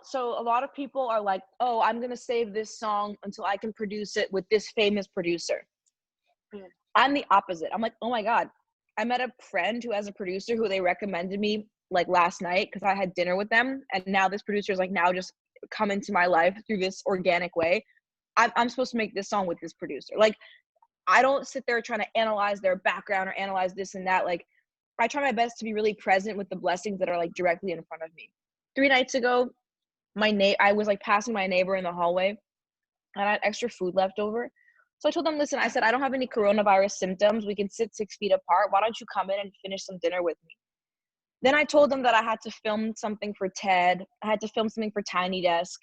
so a lot of people are like, oh, I'm going to save this song until I can produce it with this famous producer. I'm the opposite. I'm like, oh my God. I met a friend who has a producer who they recommended me like last night because I had dinner with them. And now this producer is like now just come into my life through this organic way. I'm supposed to make this song with this producer. Like, I don't sit there trying to analyze their background or analyze this and that. Like, I try my best to be really present with the blessings that are like directly in front of me. 3 nights ago, I was like passing my neighbor in the hallway and I had extra food left over. So I told them, listen, I said, I don't have any coronavirus symptoms. We can sit 6 feet apart. Why don't you come in and finish some dinner with me? Then I told them that I had to film something for TED. I had to film something for Tiny Desk,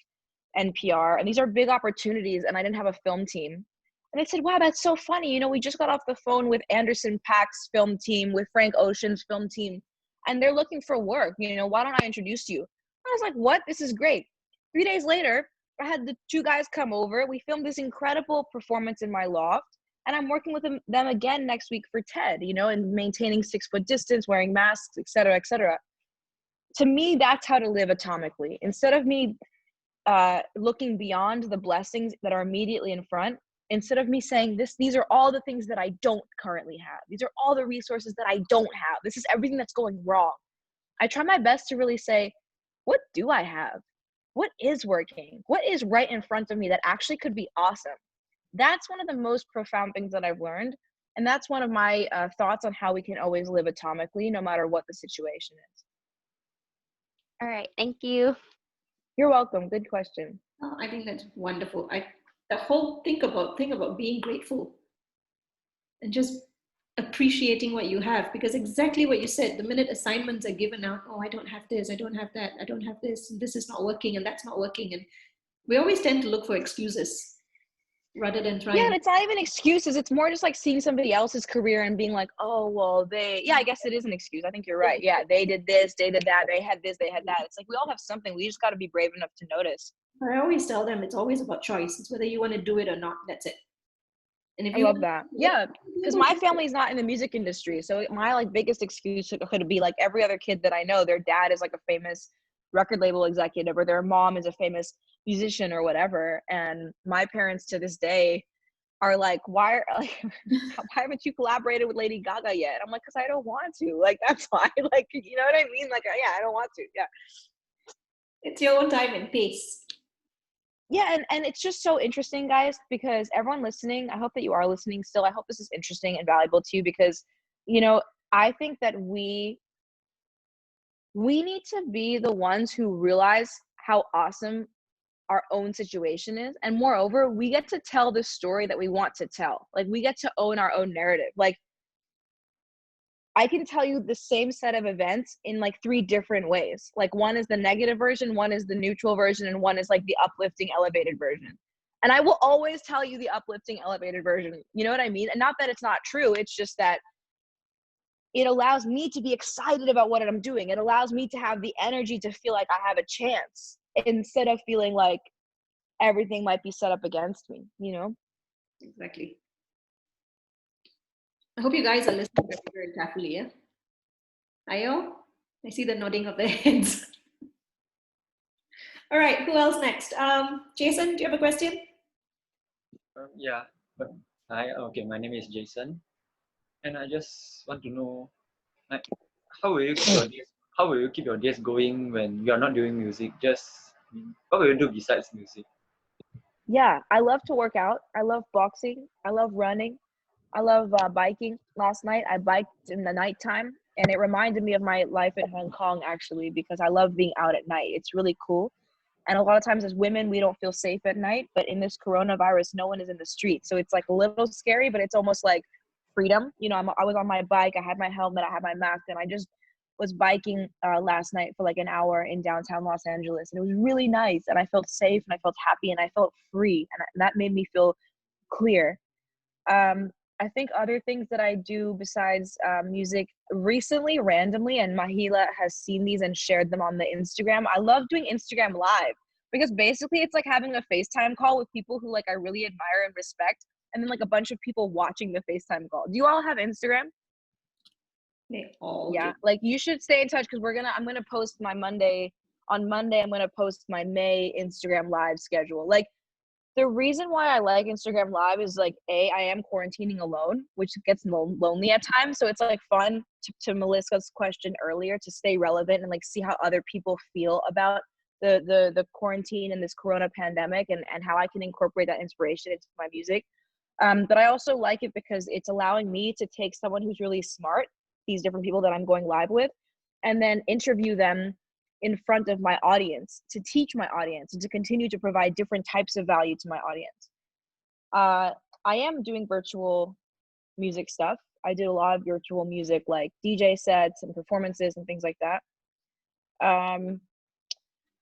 NPR. And these are big opportunities. And I didn't have a film team. And I said, wow, that's so funny. You know, we just got off the phone with Anderson Paak's film team, with Frank Ocean's film team, and they're looking for work. You know, why don't I introduce you? I was like, what? This is great. 3 days later, I had the 2 guys come over. We filmed this incredible performance in my loft. And I'm working with them again next week for TED, you know, and maintaining 6-foot distance, wearing masks, et cetera, et cetera. To me, that's how to live atomically. Instead of me looking beyond the blessings that are immediately in front, instead of me saying these are all the things that I don't currently have. These are all the resources that I don't have. This is everything that's going wrong. I try my best to really say, what do I have? What is working? What is right in front of me that actually could be awesome? That's one of the most profound things that I've learned. And that's one of my thoughts on how we can always live atomically, no matter what the situation is. All right. Thank you. You're welcome. Good question. Oh, I think that's wonderful. The whole thing about being grateful and just appreciating what you have, because exactly what you said, the minute assignments are given out, oh, I don't have this, I don't have that, I don't have this, and this is not working, and that's not working. And we always tend to look for excuses rather than trying. Yeah, and it's not even excuses. It's more just like seeing somebody else's career and being like, oh, well, I guess it is an excuse. I think you're right. Yeah, they did this, they did that, they had this, they had that. It's like we all have something. We just got to be brave enough to notice. I always tell them it's always about choice. It's whether you want to do it or not. That's it. And if I love that. Yeah, because my family's not in the music industry. So my like biggest excuse could be like every other kid that I know, their dad is like a famous record label executive, or their mom is a famous musician or whatever. And my parents to this day are like, why haven't you collaborated with Lady Gaga yet? I'm like, because I don't want to. Like, that's why. Like, you know what I mean? Like, yeah, I don't want to. Yeah. It's your own time and pace. Yeah, and it's just so interesting, guys, because everyone listening, I hope that you are listening still. I hope this is interesting and valuable to you, because, you know, I think that we need to be the ones who realize how awesome our own situation is. And moreover, we get to tell the story that we want to tell. Like, we get to own our own narrative. Like, I can tell you the same set of events in like 3 different ways. Like, one is the negative version, one is the neutral version, and one is like the uplifting, elevated version. And I will always tell you the uplifting, elevated version. You know what I mean? And not that it's not true. It's just that it allows me to be excited about what I'm doing. It allows me to have the energy to feel like I have a chance, instead of feeling like everything might be set up against me, you know? Exactly. I hope you guys are listening very, very carefully, yeah? Ayo? I see the nodding of their heads. All right, who else next? Jason, do you have a question? Yeah. Hi, okay, my name is Jason. And I just want to know, like, how will you keep your days going when you are not doing music? What will you do besides music? Yeah, I love to work out. I love boxing. I love running. I love biking. Last night I biked in the nighttime, and it reminded me of my life in Hong Kong, actually, because I love being out at night. It's really cool. And a lot of times as women, we don't feel safe at night, but in this coronavirus, no one is in the street. So it's like a little scary, but it's almost like freedom. You know, I was on my bike, I had my helmet, I had my mask, and I just was biking last night for like an hour in downtown Los Angeles. And it was really nice, and I felt safe, and I felt happy, and I felt free. And that made me feel clear. I think other things that I do besides music recently, randomly, and Mahila has seen these and shared them on the Instagram. I love doing Instagram Live, because basically it's like having a FaceTime call with people who like I really admire and respect, and then like a bunch of people watching the FaceTime call. Do you all have Instagram? They all Yeah, do. like you should stay in touch, because I'm gonna post my Monday. On Monday, I'm gonna post my May Instagram Live schedule. Like, the reason why I like Instagram Live is like, I am quarantining alone, which gets lonely at times. So it's like fun to Melissa's question earlier, to stay relevant and like see how other people feel about the quarantine and this corona pandemic, and how I can incorporate that inspiration into my music. But I also like it because it's allowing me to take someone who's really smart, these different people that I'm going live with, and then interview them in front of my audience, to teach my audience and to continue to provide different types of value to my audience. I am doing virtual music stuff. I did a lot of virtual music, like DJ sets and performances and things like that.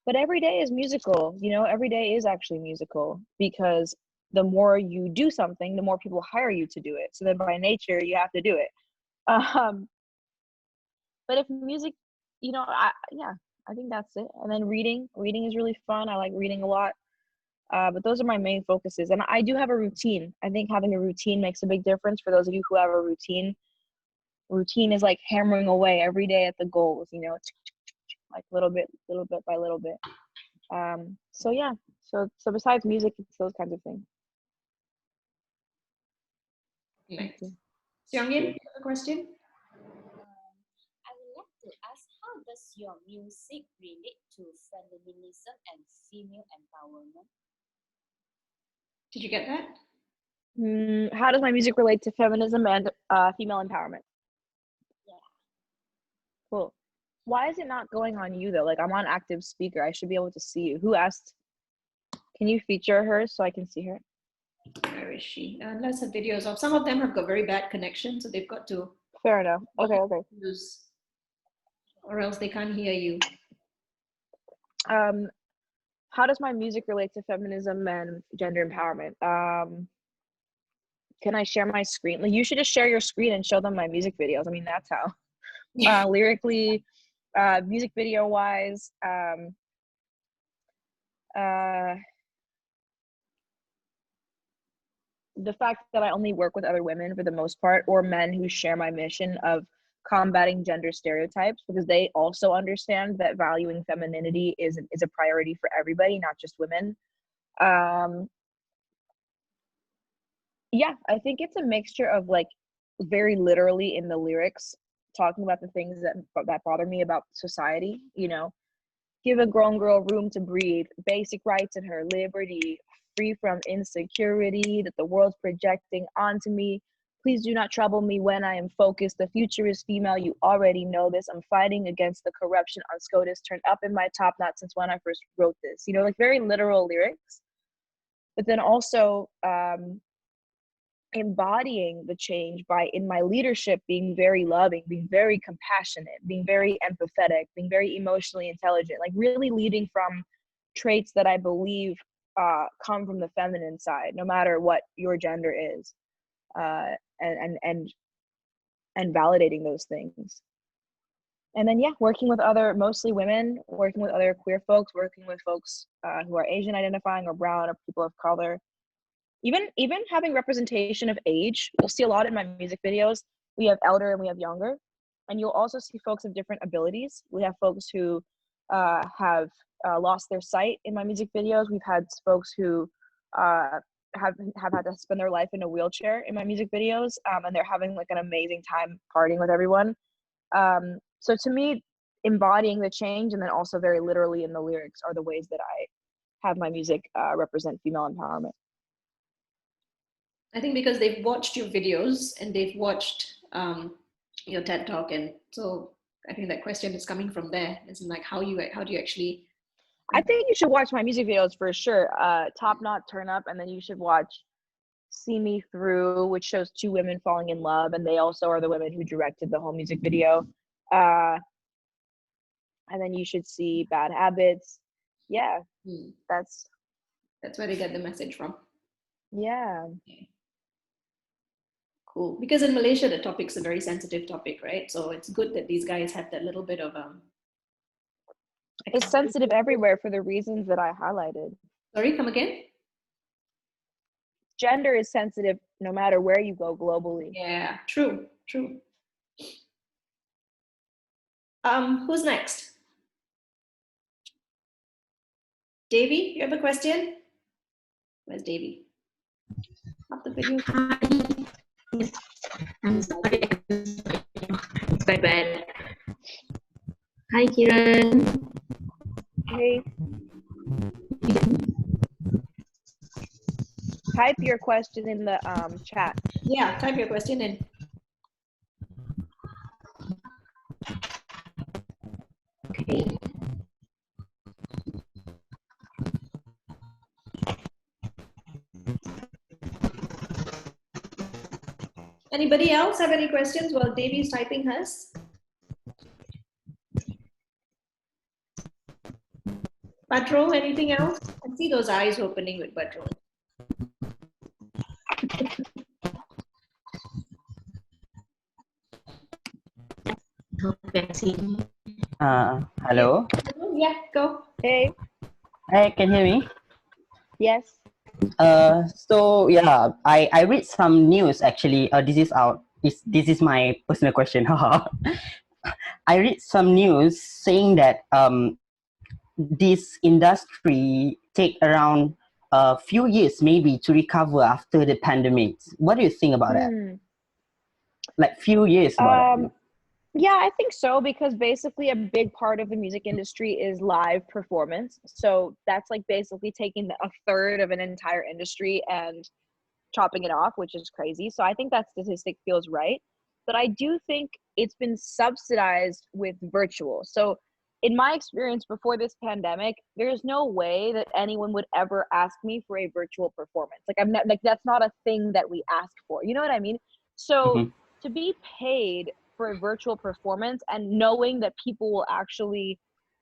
But every day is musical, you know, every day is actually musical, because the more you do something, the more people hire you to do it. So then by nature, you have to do it. But if music, you know, I think that's it. And then reading is really fun. I like reading a lot. But those are my main focuses. And I do have a routine. I think having a routine makes a big difference. For those of you who have a routine is like hammering away every day at the goals, you know, like little bit by little bit. So yeah, so besides music, it's those kinds of things. Nice. Seong-yin, you have a question? I would like to ask, how does your music relate to feminism and female empowerment? Did you get that? How does my music relate to feminism and female empowerment? Yeah. Cool. Why is it not going on you though? Like, I'm on active speaker. I should be able to see you. Who asked? Can you feature her so I can see her? Where is she? Lots of videos of. Some of them have got very bad connection, so they've got to. Fair enough. Okay. Use, or else they can't hear you. How does my music relate to feminism and gender empowerment? Can I share my screen? Like, you should just share your screen and show them my music videos. I mean, that's how. Lyrically, music video wise, the fact that I only work with other women for the most part, or men who share my mission of combating gender stereotypes, because they also understand that valuing femininity is a priority for everybody, not just women. Yeah, I think it's a mixture of, like, very literally in the lyrics, talking about the things that bother me about society, you know, give a grown girl room to breathe, basic rights in her liberty, free from insecurity that the world's projecting onto me. Please do not trouble me when I am focused. The futurist female, you already know this. I'm fighting against the corruption on SCOTUS, turned up in my top knot since when I first wrote this. You know, like, very literal lyrics. But then also embodying the change by, in my leadership, being very loving, being very compassionate, being very empathetic, being very emotionally intelligent, like really leading from traits that I believe come from the feminine side, no matter what your gender is, and validating those things. And then, yeah, working with other, mostly women, working with other queer folks, working with folks who are Asian identifying or brown or people of color. Even having representation of age. You'll see a lot in my music videos. We have elder and we have younger. And you'll also see folks of different abilities. We have folks who have lost their sight in my music videos. We've had folks who have had to spend their life in a wheelchair in my music videos, and they're having like an amazing time partying with everyone. So to me, embodying the change and then also very literally in the lyrics are the ways that I have my music represent female empowerment. I think because they've watched your videos and they've watched your TED Talk, and so I think that question is coming from there. It's like how do you actually? I think you should watch my music videos for sure. Top Knot, Turn Up, and then you should watch See Me Through, which shows two women falling in love, and they also are the women who directed the whole music video. And then you should see Bad Habits. Yeah, that's where they get the message from. Yeah. Okay. Cool. Because in Malaysia, the topic's a very sensitive topic, right? So it's good that these guys have that little bit of It's sensitive everywhere for the reasons that I highlighted. Sorry, come again? Gender is sensitive no matter where you go globally. Yeah, true. Who's next? Davy, you have a question? Where's Davy? Up the video. Hi. I'm sorry. It's my bad. Hi, Kiran. Hey. Type your question in the chat. Yeah, type your question in. Okay. Anybody else have any questions while Devi's typing hers? Patro, anything else? I see those eyes opening with Patro. Hello. Yeah, go. Hey. Hey, can you hear me? Yes. So yeah, I read some news actually. This is my personal question. I read some news saying that this industry take around a few years maybe to recover after the pandemic. What do you think about that? Like few years about that? Yeah, I think so, because basically a big part of the music industry is live performance. So that's like basically taking a third of an entire industry and chopping it off, which is crazy. So I think that statistic feels right. But I do think it's been subsidized with virtual. So in my experience before this pandemic, there's no way that anyone would ever ask me for a virtual performance. Like I'm not, like that's not a thing that we ask for. You know what I mean? So to be paid for a virtual performance and knowing that people will actually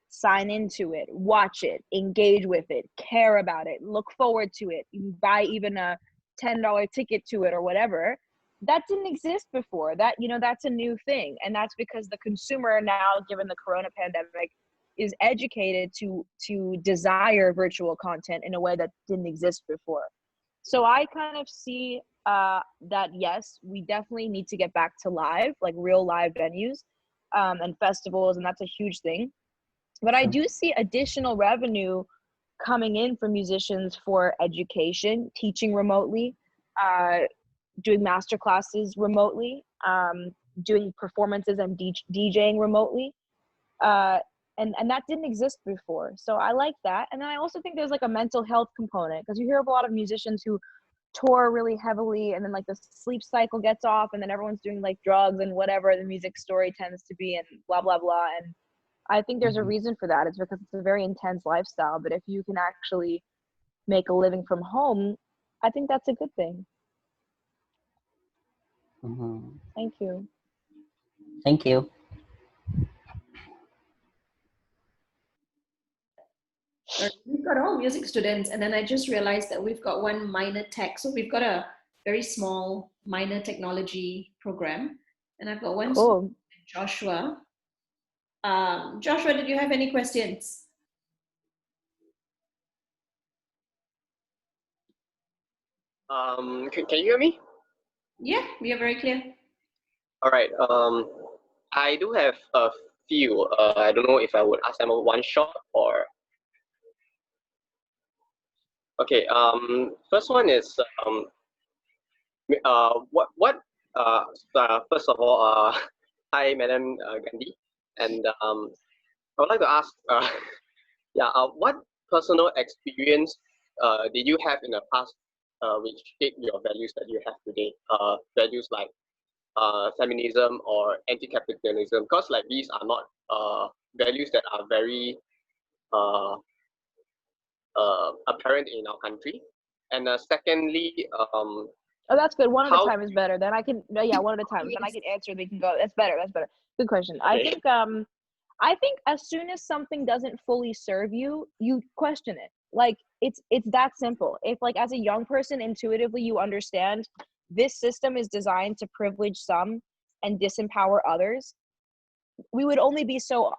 sign into it, watch it, engage with it, care about it, look forward to it, buy even a $10 ticket to it or whatever, that didn't exist before. That, you know, that's a new thing. And that's because the consumer now, given the corona pandemic, is educated to desire virtual content in a way that didn't exist before. So I kind of see that yes, we definitely need to get back to live, like real live venues and festivals, and that's a huge thing. But I do see additional revenue coming in for musicians for education, teaching remotely, doing master classes remotely, doing performances and DJing remotely. And that didn't exist before. So I like that. And then I also think there's like a mental health component, because you hear of a lot of musicians who tour really heavily and then like the sleep cycle gets off and then everyone's doing like drugs and whatever the music story tends to be and blah, blah, blah. And I think there's a reason for that. It's because it's a very intense lifestyle. But if you can actually make a living from home, I think that's a good thing. Thank you. Thank you. We've got all music students, and then I just realized that we've got one minor tech. So we've got a very small minor technology program, and I've got one student, Joshua. Joshua, did you have any questions? Can you hear me? Yeah, we are very clear. All right. I do have a few. I don't know if I would ask them a one shot or. Okay. First one is first of all, hi, Madam Gandhi, and I would like to ask, what personal experience did you have in the past which shaped your values that you have today? Values like feminism or anti-capitalism, because like these are not values that are very apparent in our country. And secondly, oh, that's good. One at a time is better. Then I can, yeah, one at a time. Then I can answer. They can go. That's better. That's better. Good question. Okay. I think as soon as something doesn't fully serve you, you question it. Like it's that simple. If like as a young person, intuitively you understand this system is designed to privilege some and disempower others, we would be so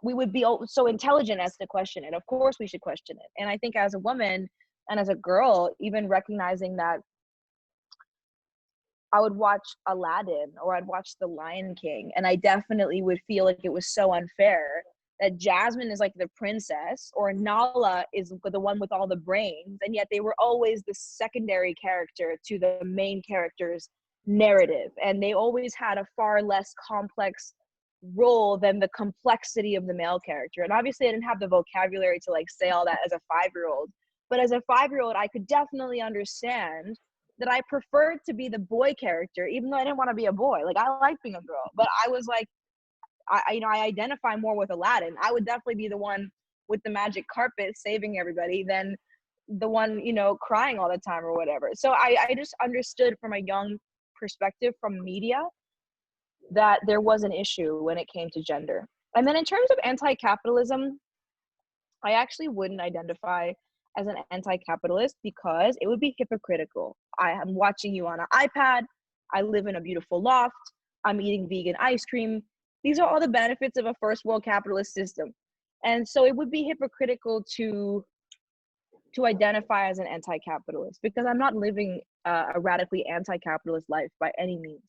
intelligent as to question it. Of course we should question it. And I think as a woman and as a girl, even recognizing that, I would watch Aladdin or I'd watch The Lion King, and I definitely would feel like it was so unfair that Jasmine is like the princess or Nala is the one with all the brains, and yet they were always the secondary character to the main character's narrative, and they always had a far less complex role than the complexity of the male character. And obviously I didn't have the vocabulary to like say all that as a 5-year-old, but as a 5-year-old I could definitely understand that I preferred to be the boy character, even though I didn't want to be a boy. Like I liked being a girl, but I was like, I identify more with Aladdin. I would definitely be the one with the magic carpet saving everybody than the one, crying all the time or whatever. So I just understood from a young perspective from media that there was an issue when it came to gender. And then in terms of anti-capitalism, I actually wouldn't identify as an anti-capitalist because it would be hypocritical. I am watching you on an iPad. I live in a beautiful loft. I'm eating vegan ice cream. These are all the benefits of a first world capitalist system. And so it would be hypocritical to identify as an anti-capitalist because I'm not living a radically anti-capitalist life by any means.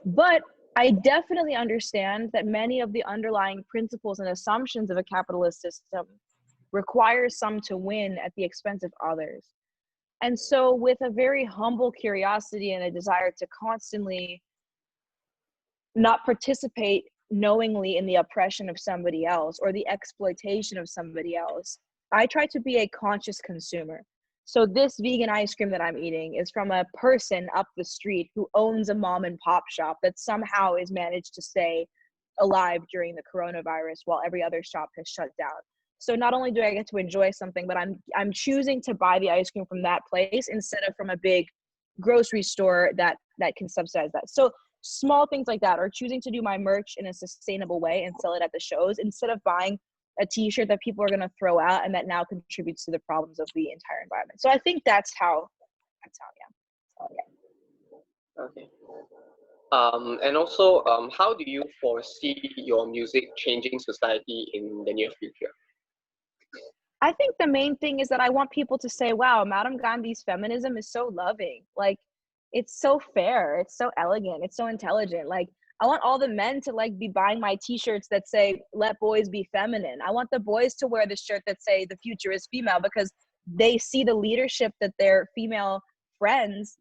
But I definitely understand that many of the underlying principles and assumptions of a capitalist system require some to win at the expense of others. And so with a very humble curiosity and a desire to constantly not participate knowingly in the oppression of somebody else or the exploitation of somebody else, I try to be a conscious consumer. So this vegan ice cream that I'm eating is from a person up the street who owns a mom and pop shop that somehow is managed to stay alive during the coronavirus while every other shop has shut down. So not only do I get to enjoy something, but I'm choosing to buy the ice cream from that place instead of from a big grocery store that can subsidize that. So small things like that, or choosing to do my merch in a sustainable way and sell it at the shows instead of buying a t-shirt that people are going to throw out and that now contributes to the problems of the entire environment. So I think that's how yeah. Okay. And also, how do you foresee your music changing society in the near future? I think the main thing is that I want people to say, wow, Madam Gandhi's feminism is so loving. Like, it's so fair. It's so elegant. It's so intelligent. Like, I want all the men to like be buying my t-shirts that say, let boys be feminine. I want the boys to wear the shirt that say the Futurist Female because they see the leadership that their female friends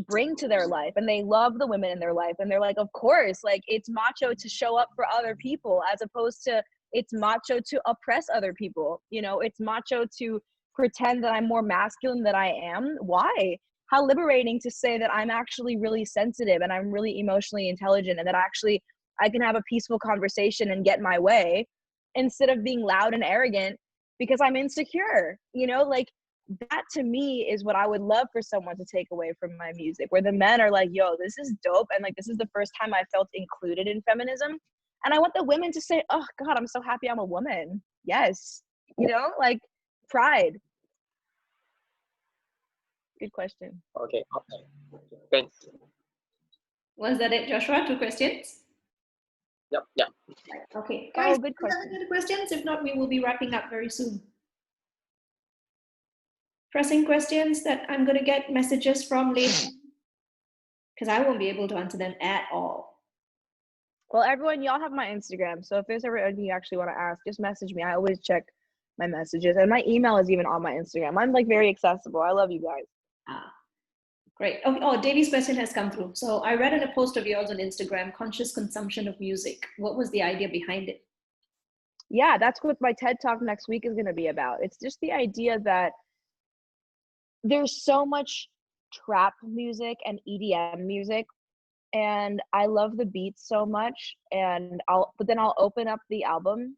bring to their life and they love the women in their life. And they're like, of course, like it's macho to show up for other people as opposed to it's macho to oppress other people. You know, it's macho to pretend that I'm more masculine than I am. Why? How liberating to say that I'm actually really sensitive and I'm really emotionally intelligent and that actually I can have a peaceful conversation and get my way instead of being loud and arrogant because I'm insecure. You know, like that to me is what I would love for someone to take away from my music, where the men are like, yo, this is dope. And like, this is the first time I felt included in feminism. And I want the women to say, oh God, I'm so happy I'm a woman. Yes. You know, like pride. Good question. Okay. Thanks. Was that it, Joshua? 2 questions? Yep. Yeah. Okay. Guys, good question. Any other questions? If not, we will be wrapping up very soon. Pressing questions that I'm going to get messages from later because I won't be able to answer them at all. Well, everyone, y'all have my Instagram. So if there's ever anything you actually want to ask, just message me. I always check my messages. And my email is even on my Instagram. I'm like very accessible. I love you guys. Great. Oh, Davy's question has come through. So I read in a post of yours on Instagram, conscious consumption of music. What was the idea behind it? Yeah, that's what my TED Talk next week is going to be about. It's just the idea that there's so much trap music and EDM music, and I love the beats so much. And but then I'll open up the album,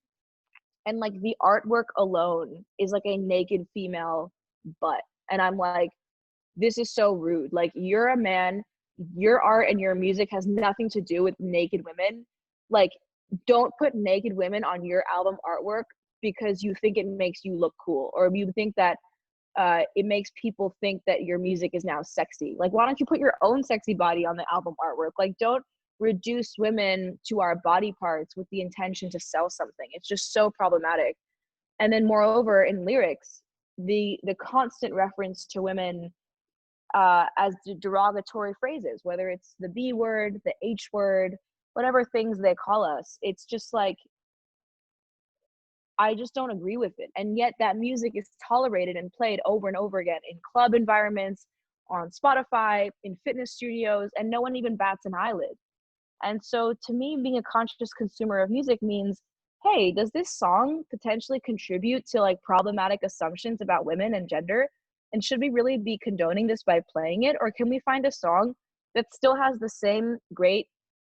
and like the artwork alone is like a naked female butt, and I'm like, this is so rude. Like, you're a man, your art and your music has nothing to do with naked women. Like, don't put naked women on your album artwork because you think it makes you look cool, or you think that it makes people think that your music is now sexy. Like, why don't you put your own sexy body on the album artwork? Like, don't reduce women to our body parts with the intention to sell something. It's just so problematic. And then moreover, in lyrics, the constant reference to women as derogatory phrases, whether it's the B word, the H word, whatever things they call us, it's just like, I just don't agree with it. And yet that music is tolerated and played over and over again in club environments, on Spotify, in fitness studios, and no one even bats an eyelid. And so to me, being a conscious consumer of music means, hey, does this song potentially contribute to like problematic assumptions about women and gender? And should we really be condoning this by playing it? Or can we find a song that still has the same great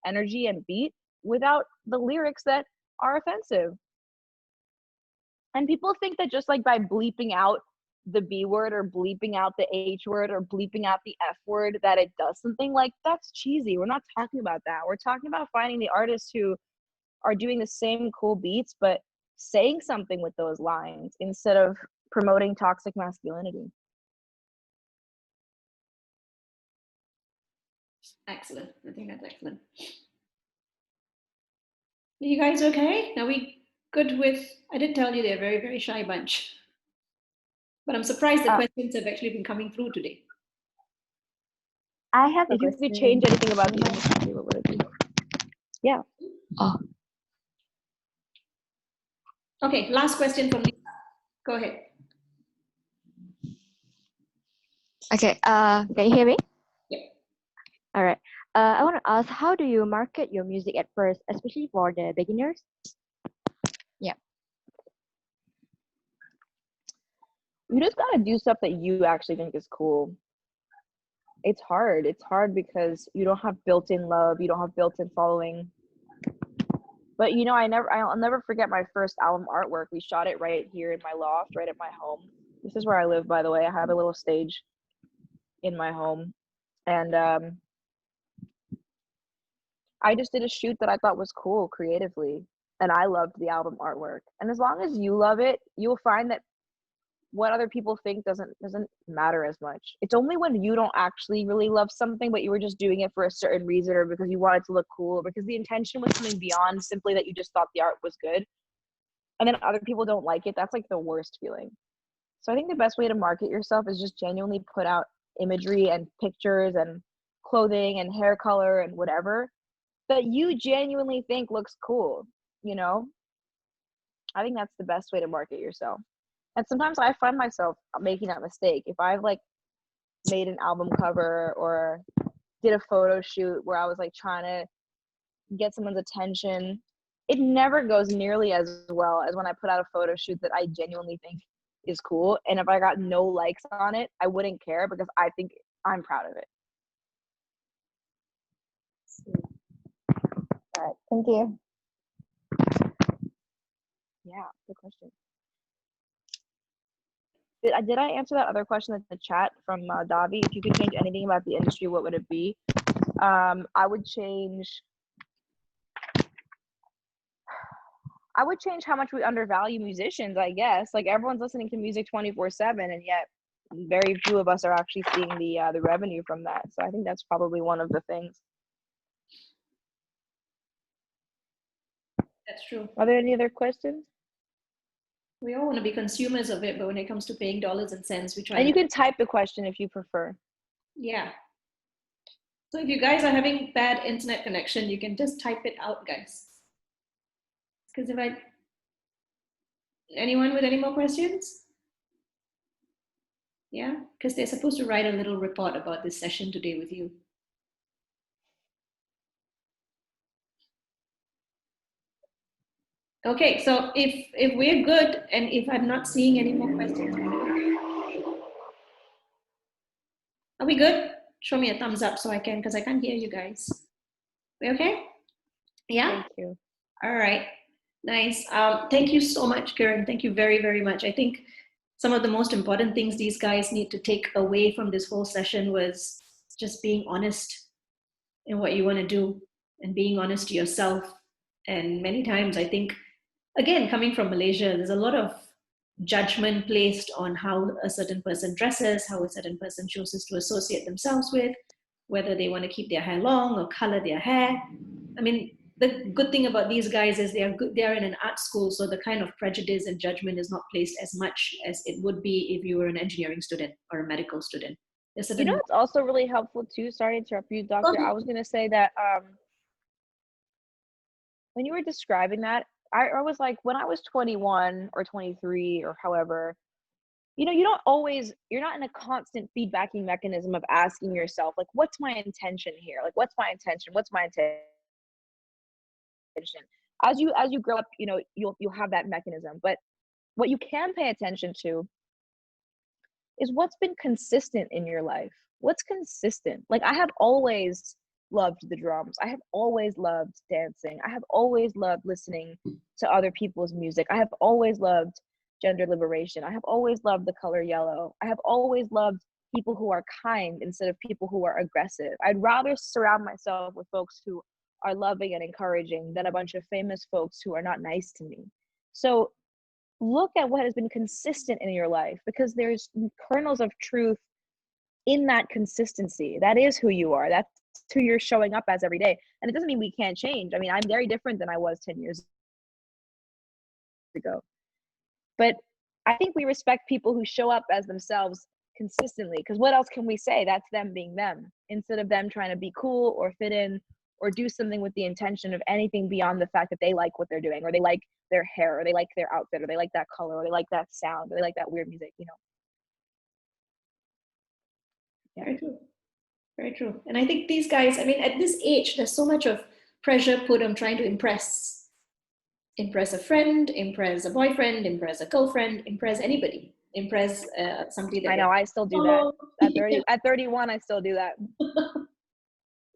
energy and beat without the lyrics that are offensive? And people think that just like by bleeping out the B word or bleeping out the H word or bleeping out the F word that it does something, like that's cheesy. We're not talking about that. We're talking about finding the artists who are doing the same cool beats but saying something with those lines instead of promoting toxic masculinity. Excellent. I think that's excellent. Are you guys okay? Are we good with, I did tell you they're a very, very shy bunch. But I'm surprised the questions have actually been coming through today. I have a If you could change anything about the industry, what would it be? Yeah. Oh. Okay, last question from Lisa. Go ahead. Okay, can you hear me? Yeah. All right. I want to ask, how do you market your music at first, especially for the beginners? Yeah. You just gotta do stuff that you actually think is cool. It's hard. It's hard because you don't have built-in love. You don't have built-in following. But you know, I'll never forget my first album artwork. We shot it right here in my loft, right at my home. This is where I live, by the way. I have a little stage in my home. And I just did a shoot that I thought was cool creatively. And I loved the album artwork. And as long as you love it, you'll find that what other people think doesn't matter as much. It's only when you don't actually really love something, but you were just doing it for a certain reason or because you wanted to look cool, or because the intention was something beyond simply that you just thought the art was good, and then other people don't like it. That's like the worst feeling. So I think the best way to market yourself is just genuinely put out imagery and pictures and clothing and hair color and whatever that you genuinely think looks cool, you know? I think that's the best way to market yourself. And sometimes I find myself making that mistake. If I've like made an album cover or did a photo shoot where I was like trying to get someone's attention, it never goes nearly as well as when I put out a photo shoot that I genuinely think is cool. And if I got no likes on it, I wouldn't care because I think I'm proud of it. All right, thank you. Yeah, good question. Did I answer that other question in the chat from Davi? If you could change anything about the industry, what would it be? I would change how much we undervalue musicians, I guess. Like everyone's listening to music 24/7, and yet very few of us are actually seeing the revenue from that. So I think that's probably one of the things. That's true. Are there any other questions? We all want to be consumers of it, but when it comes to paying dollars and cents, we try. And you can type the question if you prefer. Yeah. So if you guys are having bad internet connection, you can just type it out, guys. Because anyone with any more questions? Yeah, because they're supposed to write a little report about this session today with you. Okay, so if we're good and if I'm not seeing any more questions, are we good? Show me a thumbs up so I can, because I can't hear you guys. We okay? Yeah? Thank you. All right, nice. Thank you so much, Kiran. Thank you very, very much. I think some of the most important things these guys need to take away from this whole session was just being honest in what you want to do and being honest to yourself. And many times I think, again, coming from Malaysia, there's a lot of judgment placed on how a certain person dresses, how a certain person chooses to associate themselves with, whether they want to keep their hair long or color their hair. I mean, the good thing about these guys is they are in an art school, so the kind of prejudice and judgment is not placed as much as it would be if you were an engineering student or a medical student. You know, it's also really helpful too. Sorry to interrupt you, Doctor. I was going to say that when you were describing that, I was like, when I was 21 or 23 or however, you know, you're not in a constant feedbacking mechanism of asking yourself, like, what's my intention here? Like, what's my intention? What's my intention? As you grow up, you know, you'll have that mechanism. But what you can pay attention to is what's been consistent in your life. What's consistent? Like, I have always loved the drums. I have always loved dancing. I have always loved listening to other people's music. I have always loved gender liberation. I have always loved the color yellow. I have always loved people who are kind instead of people who are aggressive. I'd rather surround myself with folks who are loving and encouraging than a bunch of famous folks who are not nice to me. So look at what has been consistent in your life, because there's kernels of truth in that consistency. That is who you are. That's who you're showing up as every day. And it doesn't mean we can't change. I mean, I'm very different than I was 10 years ago. But I think we respect people who show up as themselves consistently, because what else can we say? That's them being them, instead of them trying to be cool or fit in or do something with the intention of anything beyond the fact that they like what they're doing, or they like their hair, or they like their outfit, or they like that color, or they like that sound, or they like that weird music, you know. Yeah. Very true. Very true. And I think these guys, I mean, at this age, there's so much of pressure put on trying to impress a friend, impress a boyfriend, impress a girlfriend, impress anybody, impress somebody that I know, I still do that. At 30, at 31, I still do that.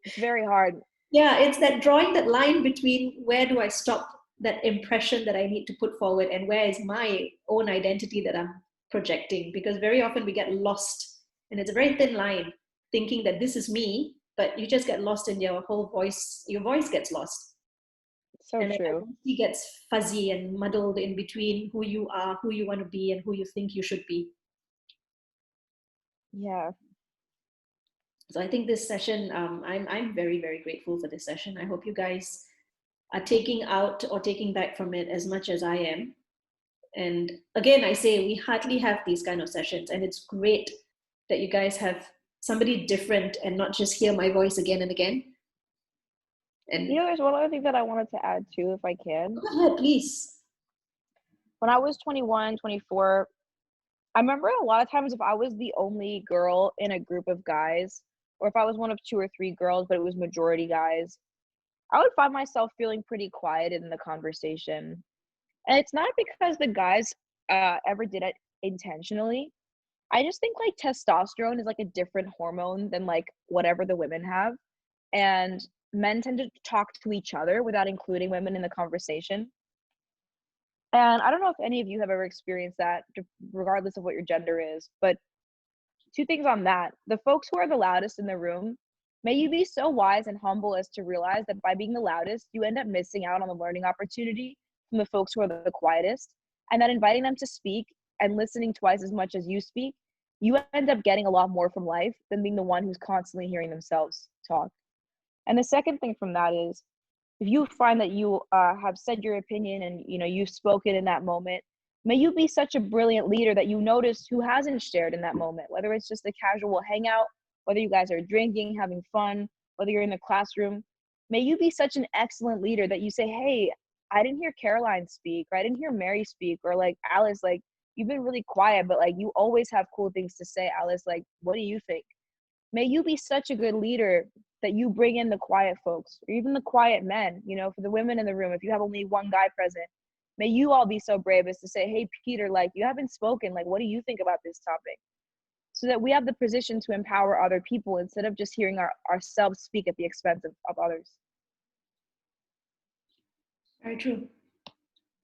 It's very hard. Yeah, it's that drawing that line between where do I stop that impression that I need to put forward and where is my own identity that I'm projecting, because very often we get lost, and it's a very thin line, thinking that this is me, but you just get lost in your whole voice. Your voice gets lost. So and true. It gets fuzzy and muddled in between who you are, who you want to be, and who you think you should be. Yeah. So I think this session, I'm very, very grateful for this session. I hope you guys are taking out or taking back from it as much as I am. And again, I say we hardly have these kind of sessions, and it's great that you guys have somebody different and not just hear my voice again and again. And you know, there's one other thing that I wanted to add too, if I can. Go ahead, please. When I was 21, 24, I remember a lot of times if I was the only girl in a group of guys, or if I was one of 2 or 3 girls, but it was majority guys, I would find myself feeling pretty quiet in the conversation. And it's not because the guys ever did it intentionally. I just think like testosterone is like a different hormone than like whatever the women have. And men tend to talk to each other without including women in the conversation. And I don't know if any of you have ever experienced that, regardless of what your gender is, but 2 things on that. The folks who are the loudest in the room, may you be so wise and humble as to realize that by being the loudest, you end up missing out on the learning opportunity from the folks who are the quietest, and that inviting them to speak and listening twice as much as you speak, you end up getting a lot more from life than being the one who's constantly hearing themselves talk. And the second thing from that is, if you find that you have said your opinion and you've spoken in that moment, may you be such a brilliant leader that you notice who hasn't shared in that moment, whether it's just a casual hangout, whether you guys are drinking, having fun, whether you're in the classroom. May you be such an excellent leader that you say, hey, I didn't hear Caroline speak, or I didn't hear Mary speak, or like, Alice, like, you've been really quiet, but like, you always have cool things to say, Alice, like, what do you think? May you be such a good leader that you bring in the quiet folks, or even the quiet men, for the women in the room, if you have only one guy present, may you all be so brave as to say, hey, Peter, like, you haven't spoken, like, what do you think about this topic? So that we have the position to empower other people instead of just hearing ourselves speak at the expense of others. Very true.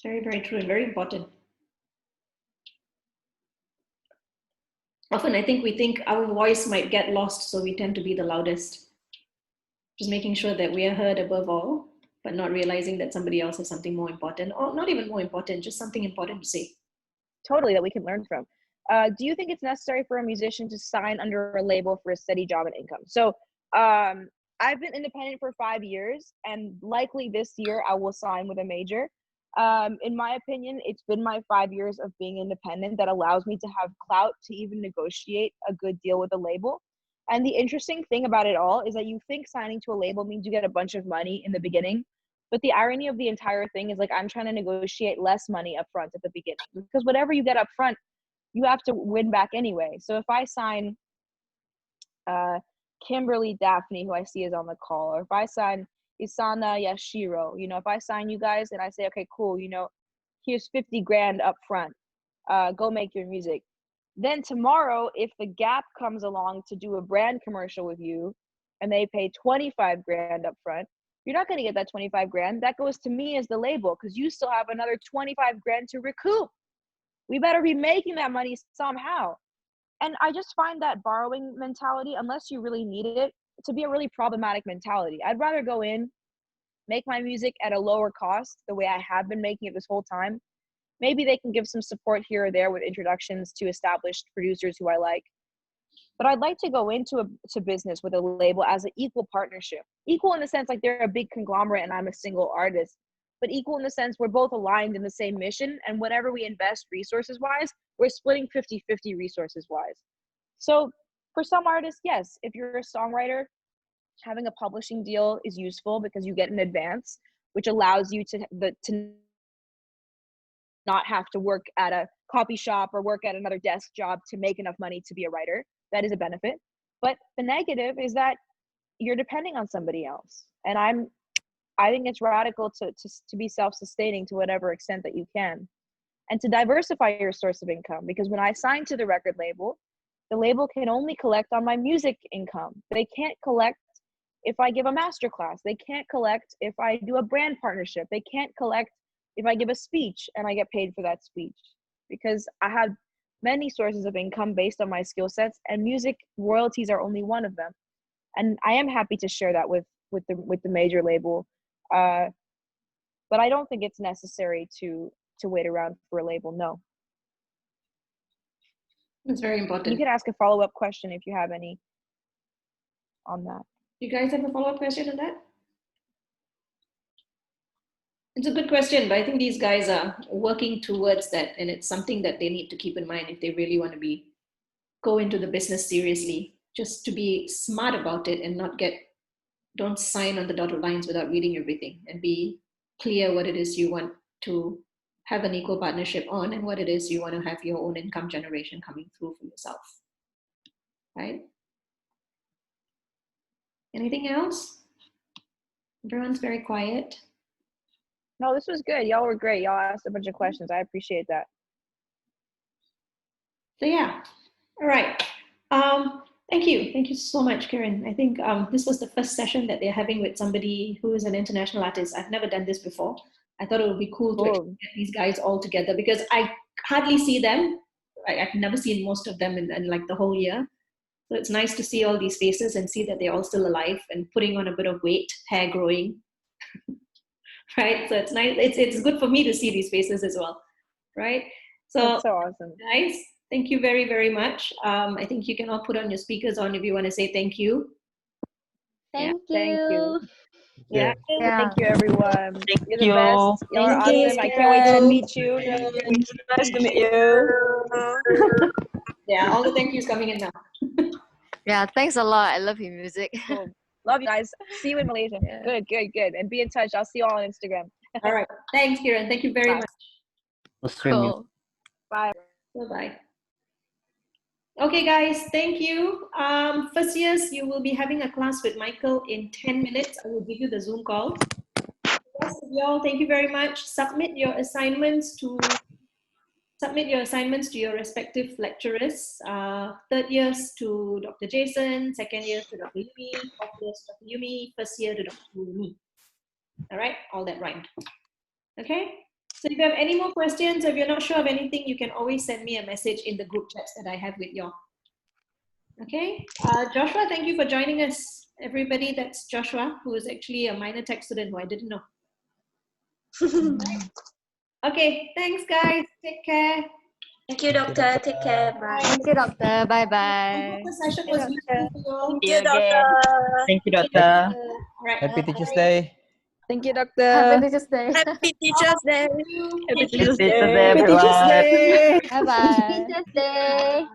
Very, very true, and very important. Often I think we think our voice might get lost, so we tend to be the loudest. Just making sure that we are heard above all, but not realizing that somebody else has something more important, or not even more important, just something important to say. Totally, that we can learn from. Do you think it's necessary for a musician to sign under a label for a steady job and income? So I've been independent for 5 years, and likely this year I will sign with a major. In my opinion, it's been my 5 years of being independent that allows me to have clout to even negotiate a good deal with a label. And the interesting thing about it all is that you think signing to a label means you get a bunch of money in the beginning, but the irony of the entire thing is like I'm trying to negotiate less money up front at the beginning, because whatever you get up front, you have to win back anyway. So if I sign Kimberly Daphne, who I see is on the call, or if I sign Isana Yashiro, if I sign you guys and I say, okay, cool, here's 50 grand up front, go make your music. Then tomorrow, if the Gap comes along to do a brand commercial with you and they pay 25 grand up front, you're not going to get that 25 grand. That goes to me as the label, because you still have another 25 grand to recoup. we better be making that money somehow. And I just find that borrowing mentality, unless you really need it, to be a really problematic mentality. I'd rather go in, make my music at a lower cost, the way I have been making it this whole time. Maybe they can give some support here or there with introductions to established producers who I like. But I'd like to go into business with a label as an equal partnership. Equal in the sense like they're a big conglomerate and I'm a single artist, but equal in the sense we're both aligned in the same mission, and whatever we invest resources-wise, we're splitting 50-50 resources-wise. So for some artists, yes, if you're a songwriter, having a publishing deal is useful because you get an advance, which allows you to not have to work at a copy shop or work at another desk job to make enough money to be a writer. That is a benefit. But the negative is that you're depending on somebody else. And I think it's radical to be self-sustaining to whatever extent that you can, and to diversify your source of income. Because when I signed to the record label, the label can only collect on my music income. They can't collect if I give a masterclass. They can't collect if I do a brand partnership. They can't collect if I give a speech and I get paid for that speech, because I have many sources of income based on my skill sets, and music royalties are only one of them. And I am happy to share that with the major label. But I don't think it's necessary to wait around for a label. No. It's very important. You can ask a follow-up question if you have any on that. You guys have a follow-up question on that? It's a good question, but I think these guys are working towards that, and it's something that they need to keep in mind if they really want to go into the business seriously. Just to be smart about it and don't sign on the dotted lines without reading everything, and be clear what it is you want to have an equal partnership on and what it is you want to have your own income generation coming through for yourself, right? Anything else? Everyone's very quiet. No, this was good. Y'all were great. Y'all asked a bunch of questions. I appreciate that. So yeah, all right. Thank you. Thank you so much, Kiran. I think this was the first session that they're having with somebody who is an international artist. I've never done this before. I thought it would be cool to get these guys all together, because I hardly see them. I've never seen most of them in like the whole year. So it's nice to see all these faces and see that they're all still alive and putting on a bit of weight, hair growing. Right? So it's nice. It's good for me to see these faces as well. Right? So, that's so awesome. Guys, thank you very, very much. I think you can all put on your speakers on if you want to say thank you. Thank you. Thank you. Yeah. Thank you, everyone. Thank You're the best. Y'all are awesome. I can't wait to meet you. Nice to meet you. Yeah, all the thank yous coming in now. Yeah, thanks a lot. I love your music. Cool. Love you guys. See you in Malaysia. Yeah. Good. And be in touch. I'll see you all on Instagram. All right. Thanks, Kiran. Thank you very much. Cool. Bye. Bye-bye. Okay, guys, thank you. First years, you will be having a class with Michael in 10 minutes. I will give you the Zoom call. The rest of y'all, thank you very much. Submit your assignments to your respective lecturers. Third years to Dr. Jason, second years to Dr. Yumi, fourth years to Dr. Yumi, first year to Dr. Yumi. All right, all that rhymed. Okay? So if you have any more questions, or if you're not sure of anything, you can always send me a message in the group chats that I have with y'all. Okay? Joshua, thank you for joining us. Everybody, that's Joshua, who is actually a minor tech student who I didn't know. Okay, thanks guys. Take care. Thank you, doctor. Take care. Bye. Thank you, doctor. Bye-bye. The session was useful for you. Thank you, doctor. Thank you, doctor. All right. Happy Teacher's Day. Thank you, doctor. Happy Teacher's Day. Happy Teacher's Day. Happy Teacher's Day, everyone. Bye-bye. Teacher's Day.